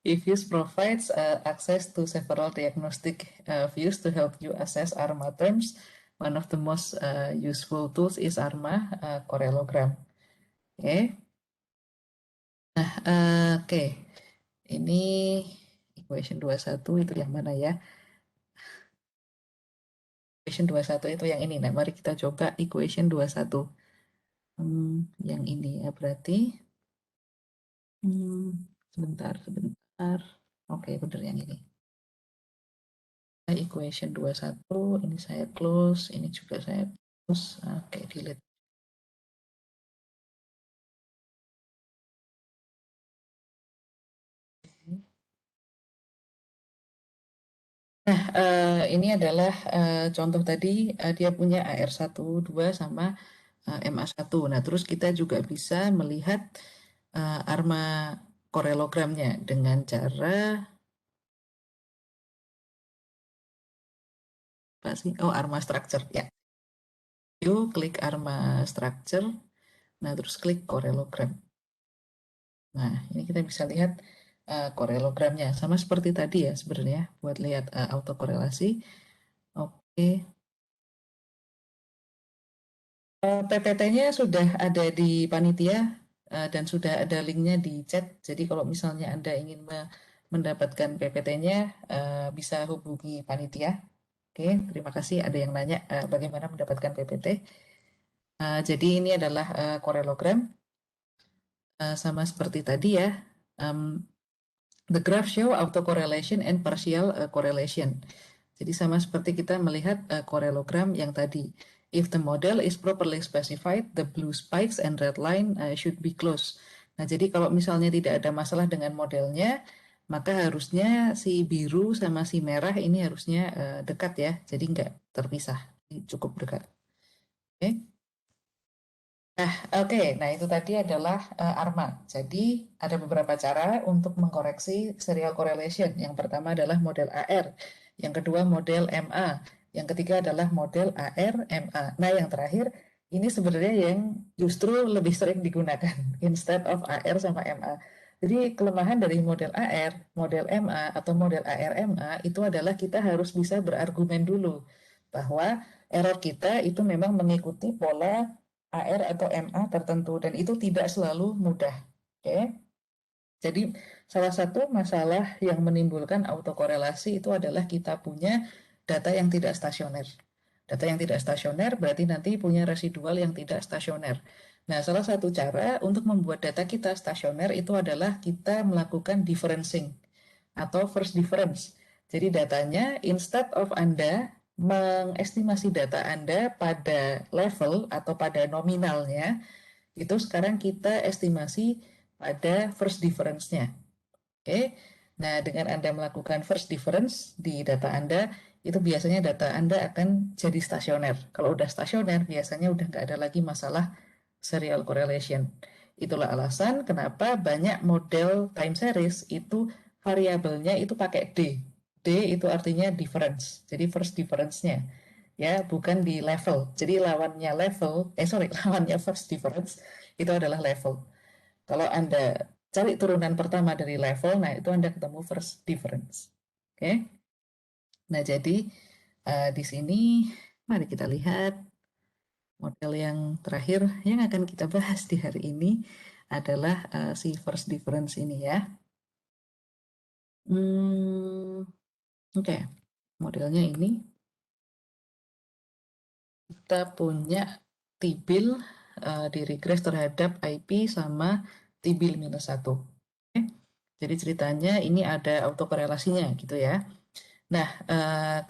eViews provides access to several diagnostic views to help you assess ARMA terms. One of the most useful tools is ARMA correlogram. Oke, oke. Ini equation 21 itu yang mana ya? Equation 21 itu yang ini. Nah, mari kita coba equation 21. Yang ini ya berarti. Sebentar, sebentar. Oke, benar yang ini. Equation 21, ini saya close, ini juga saya close. Oke, delete. Nah, ini adalah contoh tadi dia punya AR1, 2 sama MA1. Nah, terus kita juga bisa melihat ARMA korelogramnya dengan cara apa sih? Oh, ARMA structure ya. Yuk klik ARMA structure. Nah, terus klik korelogram. Nah, ini kita bisa lihat korelogramnya. Sama seperti tadi ya sebenarnya buat lihat autokorelasi. Oke. PPT-nya sudah ada di panitia dan sudah ada linknya di chat. Jadi kalau misalnya Anda ingin mendapatkan PPT-nya, bisa hubungi panitia. Oke, terima kasih. Ada yang nanya bagaimana mendapatkan PPT. Jadi ini adalah korelogram. Sama seperti tadi ya. The graph show autocorrelation and partial correlation. Jadi sama seperti kita melihat korelogram yang tadi. If the model is properly specified, the blue spikes and red line should be close. Nah, jadi kalau misalnya tidak ada masalah dengan modelnya, maka harusnya si biru sama si merah ini harusnya dekat ya. Jadi nggak terpisah, cukup dekat. Oke. Okay. Nah, oke. Nah, itu tadi adalah ARMA. Jadi, ada beberapa cara untuk mengkoreksi serial correlation. Yang pertama adalah model AR. Yang kedua model MA. Yang ketiga adalah model AR, MA. Nah, yang terakhir, ini sebenarnya yang justru lebih sering digunakan instead of AR sama MA. Jadi, kelemahan dari model AR, model MA, atau model AR, MA itu adalah kita harus bisa berargumen dulu bahwa error kita itu memang mengikuti pola AR atau MA tertentu dan itu tidak selalu mudah. Oke. Jadi salah satu masalah yang menimbulkan autokorelasi itu adalah kita punya data yang tidak stasioner. Data yang tidak stasioner berarti nanti punya residual yang tidak stasioner. Nah, salah satu cara untuk membuat data kita stasioner itu adalah kita melakukan differencing atau first difference. Jadi datanya instead of Anda mengestimasi data Anda pada level atau pada nominalnya, itu sekarang kita estimasi pada first difference-nya. Oke. Nah, dengan Anda melakukan first difference di data Anda, itu biasanya data Anda akan jadi stasioner. Kalau udah stasioner, biasanya udah nggak ada lagi masalah serial correlation. Itulah alasan kenapa banyak model time series itu variabelnya itu pakai D. D itu artinya difference. Jadi first difference-nya. Ya, bukan di level. Jadi lawannya level, lawannya first difference itu adalah level. Kalau Anda cari turunan pertama dari level, nah itu Anda ketemu first difference. Oke. Nah, jadi di sini mari kita lihat model yang terakhir yang akan kita bahas di hari ini adalah si first difference ini ya. Oke. Modelnya ini kita punya tibil di regress terhadap IP sama tibil -1. Oke. Jadi ceritanya ini ada autokorelasinya gitu ya. Nah,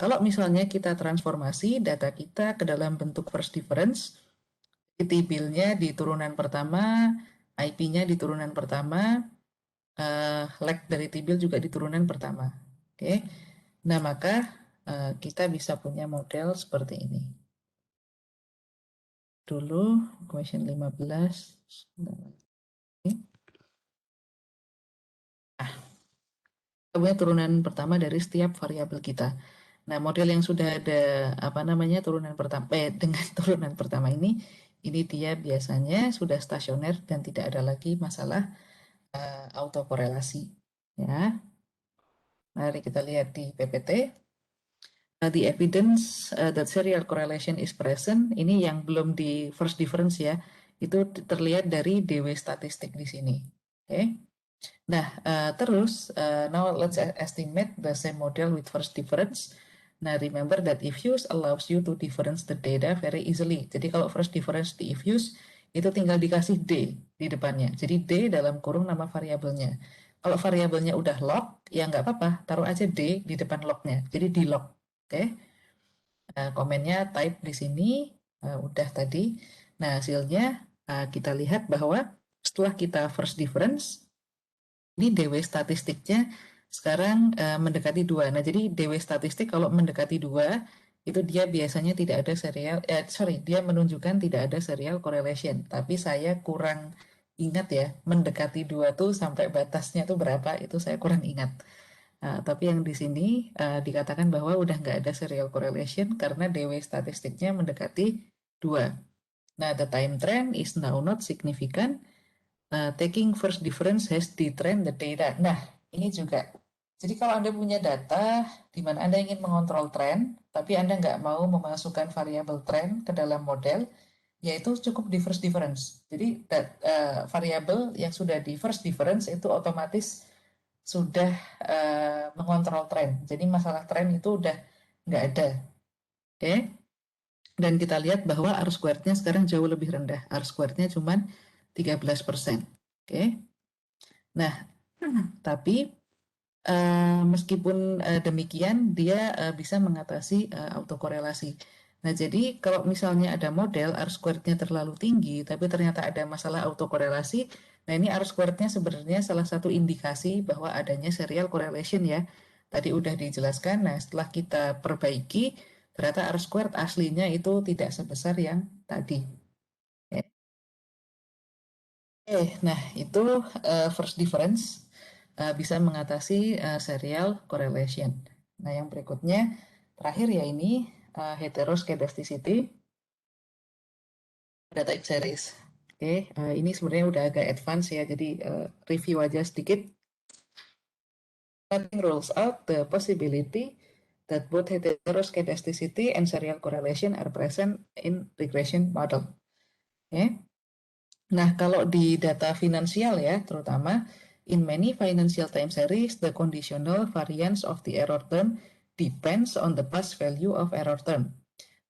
kalau misalnya kita transformasi data kita ke dalam bentuk first difference, tibilnya di turunan pertama, IP-nya di turunan pertama, lag dari tibil juga di turunan pertama. Oke. Nah, maka kita bisa punya model seperti ini. Dulu, question 15. Oke. Nah, kita punya turunan pertama dari setiap variabel kita. Nah, model yang sudah ada apa namanya turunan pertama dengan turunan pertama ini dia biasanya sudah stasioner dan tidak ada lagi masalah autokorelasi. Ya, mari kita lihat di PPT. The evidence that serial correlation is present, ini yang belum di first difference ya, itu terlihat dari DW statistik di sini. Oke. Okay. Nah, terus now let's estimate the same model with first difference. Nah, remember that if use allows you to difference the data very easily. Jadi kalau first difference di if use itu tinggal dikasih D di depannya. Jadi D dalam kurung nama variabelnya. Kalau variabelnya udah log, ya nggak apa-apa, taruh aja D di depan lognya. Jadi di log. Oke. Komennya type di sini udah tadi. Nah, hasilnya kita lihat bahwa setelah kita first difference, ini DW statistiknya sekarang mendekati 2. Nah, jadi DW statistik kalau mendekati 2, itu dia biasanya tidak ada dia menunjukkan tidak ada serial correlation. Tapi saya kurang ingat ya, mendekati 2 tuh sampai batasnya tuh berapa, itu saya kurang ingat. Tapi yang di sini dikatakan bahwa udah nggak ada serial correlation karena DW statistiknya mendekati 2. Nah, the time trend is now not significant. Taking first difference has detrained the data. Nah, ini juga. Jadi kalau Anda punya data di mana Anda ingin mengontrol tren, tapi Anda nggak mau memasukkan variabel tren ke dalam model, yaitu cukup di first difference. Jadi variabel yang sudah di first difference itu otomatis sudah mengontrol tren. Jadi masalah tren itu udah nggak ada. Oke. Okay? Dan kita lihat bahwa R squared-nya sekarang jauh lebih rendah. R squared-nya cuma 13%. Oke. Okay? Nah, tapi meskipun demikian, dia bisa mengatasi autokorelasi. Nah, jadi kalau misalnya ada model R squared-nya terlalu tinggi, tapi ternyata ada masalah autokorelasi, nah ini R squared-nya sebenarnya salah satu indikasi bahwa adanya serial correlation ya. Tadi udah dijelaskan, nah setelah kita perbaiki, ternyata R squared aslinya itu tidak sebesar yang tadi. Ya. Nah itu first difference bisa mengatasi serial correlation. Nah yang berikutnya terakhir ya ini heteroscedasticity data type series. Oke, ini sebenarnya udah agak advance ya, jadi review aja sedikit. Nothing rules out the possibility that both heteroscedasticity and serial correlation are present in regression model. Oke. Nah, kalau di data finansial ya, terutama in many financial time series, the conditional variance of the error term depends on the past value of error term.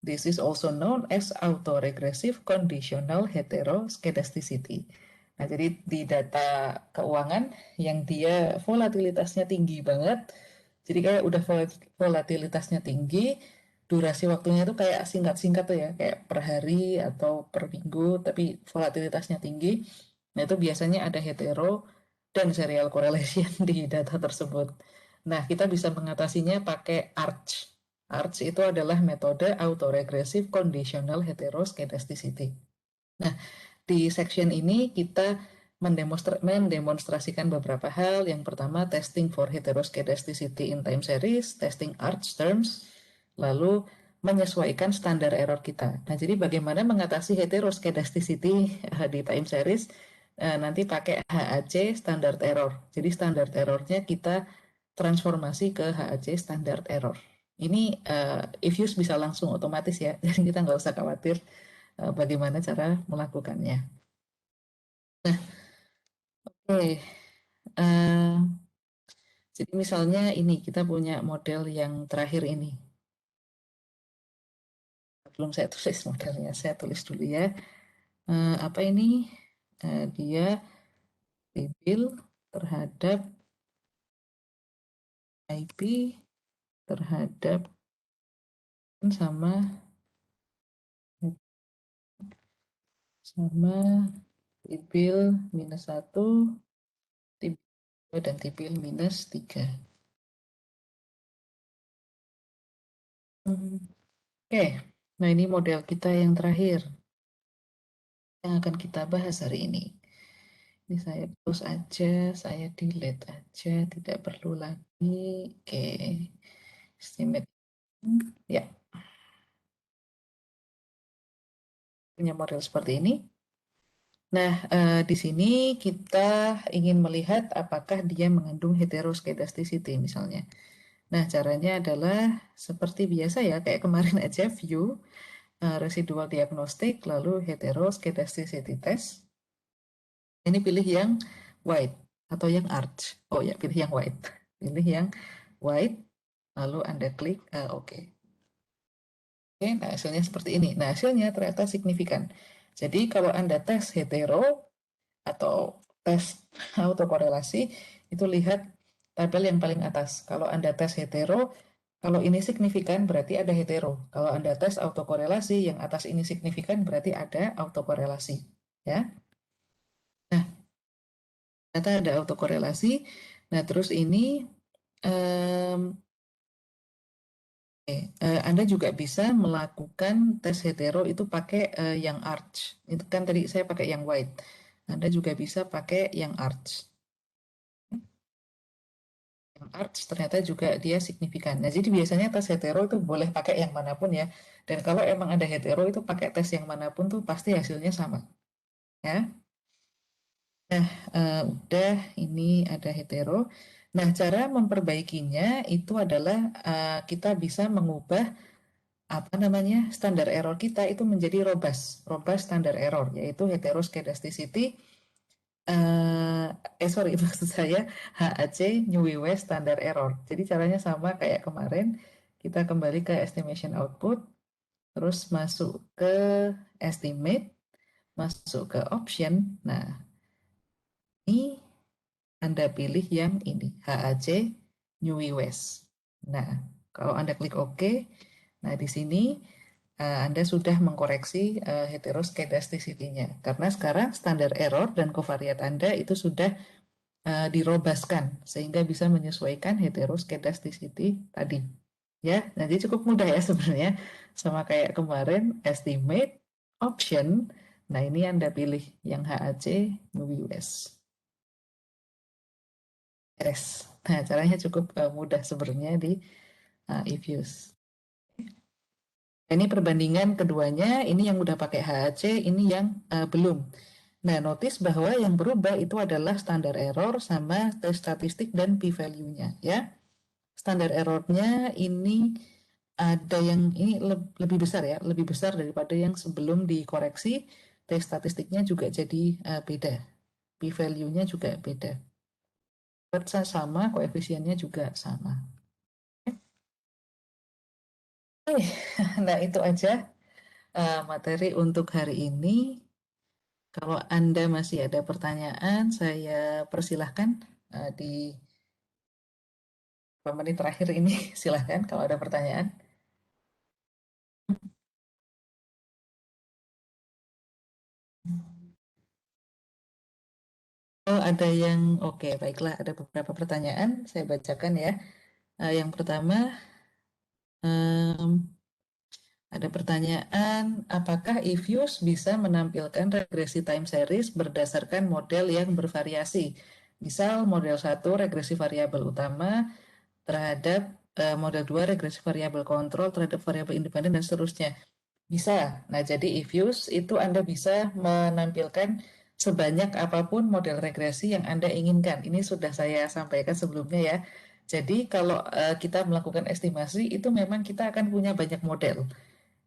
This is also known as autoregressive conditional heteroscedasticity. Nah, jadi di data keuangan yang dia volatilitasnya tinggi banget, jadi kayak udah volatilitasnya tinggi, durasi waktunya tuh kayak singkat-singkat tuh ya, kayak per hari atau per minggu, tapi volatilitasnya tinggi. Nah, itu biasanya ada hetero dan serial correlation di data tersebut. Nah, kita bisa mengatasinya pakai ARCH. ARCH itu adalah metode autoregressive conditional heteroscedasticity. Nah, di section ini kita mendemonstrasikan beberapa hal. Yang pertama, testing for heteroscedasticity in time series, testing ARCH terms, lalu menyesuaikan standar error kita. Nah, jadi bagaimana mengatasi heteroscedasticity di time series? Nanti pakai HAC standard error. Jadi standar errornya kita transformasi ke HAC standard error. Ini if use bisa langsung otomatis ya, jadi kita nggak usah khawatir bagaimana cara melakukannya. Oke, jadi misalnya ini kita punya model yang terakhir ini. Belum saya tulis modelnya, saya tulis dulu ya. Apa ini? Dia reveal terhadap IP terhadap sama sama tipil -1, tipil 2, dan tipil -3. Oke, nah ini model kita yang terakhir yang akan kita bahas hari ini. Ini saya hapus aja, saya delete aja, tidak perlu lagi. Oke, estimate. Ya, punya model seperti ini. Nah, di sini kita ingin melihat apakah dia mengandung heteroscedasticity misalnya. Nah, caranya adalah seperti biasa ya, kayak kemarin aja view, residual diagnostic, lalu heteroscedasticity test. Ini pilih yang white atau yang arch. Oh ya, pilih yang white. Pilih yang white, lalu Anda klik OK. Oke, nah hasilnya seperti ini. Nah, hasilnya ternyata signifikan. Jadi kalau Anda tes hetero atau tes autokorelasi, itu lihat tabel yang paling atas. Kalau Anda tes hetero, kalau ini signifikan berarti ada hetero. Kalau Anda tes autokorelasi, yang atas ini signifikan berarti ada autokorelasi. Ya. Nah, ternyata ada autokorelasi. Nah, terus ini um, Anda juga bisa melakukan tes hetero itu pakai yang arch. Itu kan tadi saya pakai yang white. Anda juga bisa pakai yang arch. Yang arch ternyata juga dia signifikan. Nah, jadi biasanya tes hetero itu boleh pakai yang manapun ya. Dan kalau emang ada hetero itu pakai tes yang manapun tuh pasti hasilnya sama. Ya. Nah, udah ini ada hetero. Nah, cara memperbaikinya itu adalah kita bisa mengubah apa namanya standar error kita itu menjadi robust standar error, yaitu heteroscedasticity sorry maksud saya HAC New West standar error. Jadi caranya sama kayak kemarin, kita kembali ke estimation output, terus masuk ke estimate, masuk ke option. Nah, ini Anda pilih yang ini, HAC New West. Nah, kalau Anda klik OK, nah di sini Anda sudah mengkoreksi heteroscedasticity-nya. Karena sekarang standar error dan covariat Anda itu sudah dirobaskan sehingga bisa menyesuaikan heteroscedasticity tadi. Ya, jadi cukup mudah ya sebenarnya. Sama kayak kemarin, estimate, option. Nah, ini Anda pilih yang HAC, US. Beres. Nah, caranya cukup mudah sebenarnya di Evius. Ini perbandingan keduanya, ini yang udah pakai HAC, ini yang belum. Nah, notice bahwa yang berubah itu adalah standar error sama tes statistik dan p-value-nya ya. Standar errornya ini ada yang ini lebih besar ya, lebih besar daripada yang sebelum dikoreksi. Tes statistiknya juga jadi beda. P-value-nya juga beda. Sama, koefisiennya juga sama. Nah, itu aja materi untuk hari ini. Kalau Anda masih ada pertanyaan, saya persilahkan di beberapa menit terakhir ini. Silahkan kalau ada pertanyaan. Oh, ada yang oke, baiklah. Ada beberapa pertanyaan, saya bacakan ya. Yang pertama, ada pertanyaan, apakah eViews bisa menampilkan regresi time series berdasarkan model yang bervariasi? Misal model 1 regresi variabel utama terhadap model 2 regresi variabel kontrol terhadap variabel independen dan seterusnya. Bisa. Nah, jadi eViews itu Anda bisa menampilkan sebanyak apapun model regresi yang Anda inginkan. Ini sudah saya sampaikan sebelumnya ya. Jadi kalau kita melakukan estimasi itu memang kita akan punya banyak model.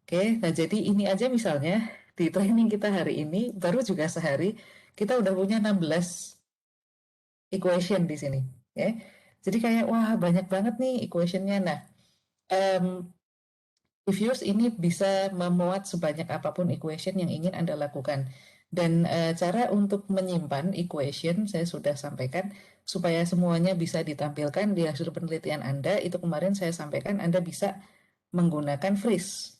Oke, nah jadi ini aja misalnya di training kita hari ini baru juga sehari kita udah punya 16 equation di sini. Ya. Jadi kayak wah banyak banget nih equationnya. Nah, um, Reviews ini bisa memuat sebanyak apapun equation yang ingin Anda lakukan. Dan cara untuk menyimpan equation saya sudah sampaikan supaya semuanya bisa ditampilkan di hasil penelitian Anda. Itu kemarin saya sampaikan Anda bisa menggunakan freeze.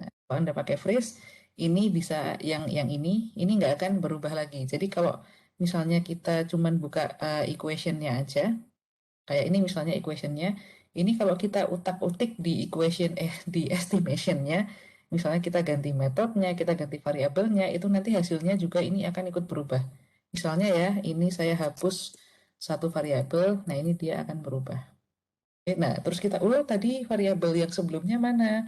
Nah, kalau Anda pakai freeze, ini bisa yang ini nggak akan berubah lagi. Jadi kalau misalnya kita cuman buka equationnya aja, kayak ini misalnya equationnya, ini kalau kita utak-utik di di estimationnya, misalnya kita ganti metodenya, kita ganti variabelnya, itu nanti hasilnya juga ini akan ikut berubah. Misalnya ya, ini saya hapus satu variabel, nah ini dia akan berubah. Oke, nah terus kita ulang tadi variabel yang sebelumnya mana,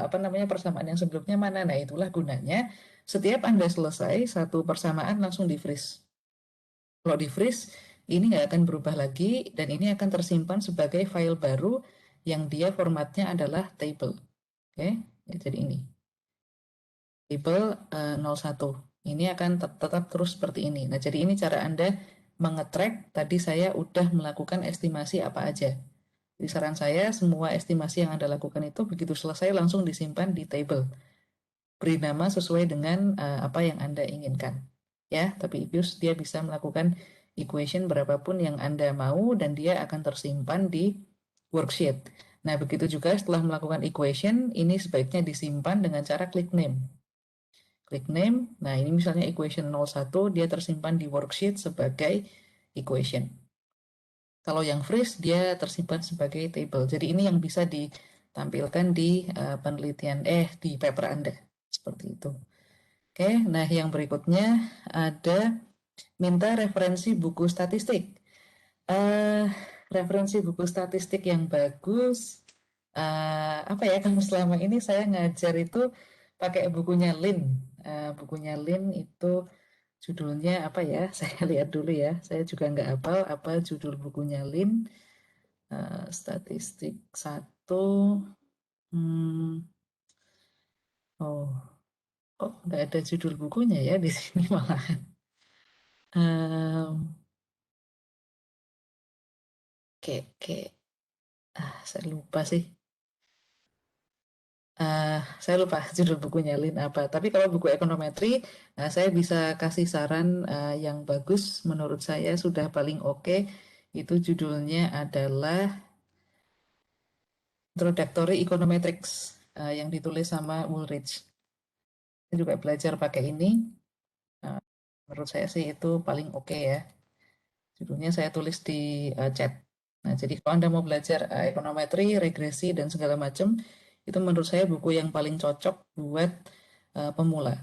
apa namanya persamaan yang sebelumnya mana, nah itulah gunanya. Setiap Anda selesai satu persamaan langsung di freeze. Kalau di freeze, ini nggak akan berubah lagi dan ini akan tersimpan sebagai file baru yang dia formatnya adalah table. Oke, ya, jadi ini table 01. Ini akan tetap terus seperti ini. Nah, jadi ini cara Anda mengetrack. Tadi saya udah melakukan estimasi apa aja. Jadi saran saya semua estimasi yang Anda lakukan itu begitu selesai langsung disimpan di table. Beri nama sesuai dengan apa yang Anda inginkan. Ya, tapi Ibius dia bisa melakukan equation berapapun yang Anda mau dan dia akan tersimpan di worksheet. Nah, begitu juga setelah melakukan equation, ini sebaiknya disimpan dengan cara klik name. Klik name, nah ini misalnya equation 01, dia tersimpan di worksheet sebagai equation. Kalau yang freeze, dia tersimpan sebagai table. Jadi ini yang bisa tampilkan di penelitian di paper Anda seperti itu. Oke, nah yang berikutnya ada minta referensi buku statistik. Uh, Referensi buku statistik yang bagus, apa ya, kalau selama ini saya ngajar itu pakai bukunya Lin. Bukunya Lin itu judulnya apa ya? Saya lihat dulu ya. Saya juga nggak hafal apa judul bukunya Lin. Statistik satu. Hmm, oh, oh, nggak ada judul bukunya ya di sini malahan. Um, oke, oke. Saya lupa sih. Saya lupa judul bukunya Lin apa. Tapi kalau buku ekonometri, saya bisa kasih saran yang bagus menurut saya sudah paling oke. Itu judulnya adalah Introductory Econometrics yang ditulis sama Woolrich. Saya juga belajar pakai ini. Uh, Menurut saya sih itu paling oke ya. Judulnya saya tulis di chat. Nah, jadi kalau Anda mau belajar ekonometri, regresi, dan segala macam, itu menurut saya buku yang paling cocok buat pemula.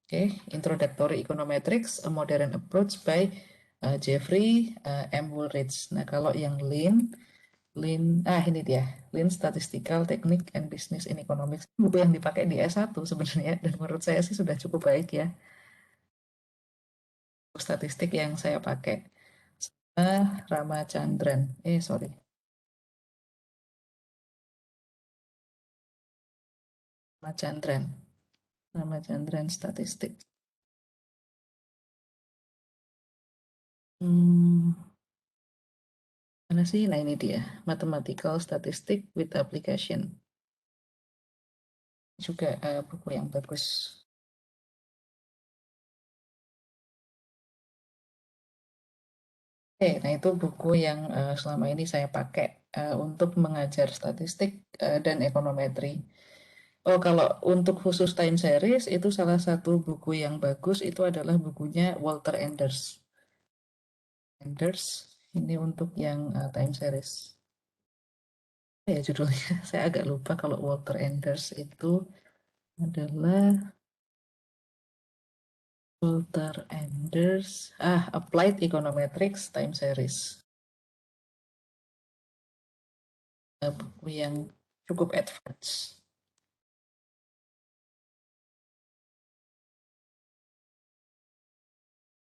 Oke, Introductory Econometrics, A Modern Approach by Jeffrey M. Woolrich. Nah, kalau yang ini dia, Lean Statistical Technique and Business in Economics. Buku yang dipakai di S1 sebenarnya, dan menurut saya sih sudah cukup baik ya. Statistik yang saya pakai. Ramachandran. Sorry. Ramachandran. Ramachandran Statistik. Hmm, mana sih? Nah ini dia. Mathematical Statistic with Application. Juga buku yang bagus. Nah itu buku yang selama ini saya pakai untuk mengajar statistik dan ekonometri. Oh, kalau untuk khusus time series, itu salah satu buku yang bagus itu adalah bukunya Walter Enders. Enders, ini untuk yang time series. Ya judulnya, saya agak lupa kalau Walter Enders itu adalah Walter Enders, Applied Econometrics Time Series. Buku yang cukup advance.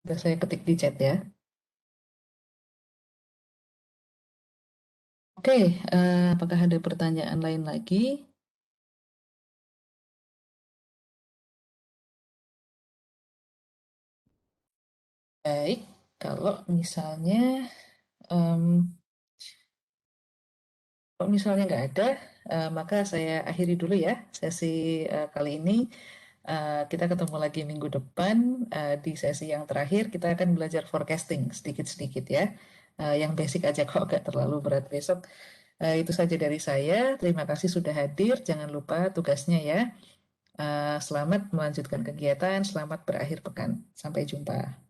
Sudah saya ketik di chat ya. Oke, apakah ada pertanyaan lain lagi? Baik, kalau misalnya em, nggak ada, maka saya akhiri dulu ya sesi kali ini. Kita ketemu lagi minggu depan di sesi yang terakhir. Kita akan belajar forecasting sedikit-sedikit ya. Yang basic aja kok, nggak terlalu berat besok. Itu saja dari saya. Terima kasih sudah hadir. Jangan lupa tugasnya ya. Selamat melanjutkan kegiatan, selamat berakhir pekan. Sampai jumpa.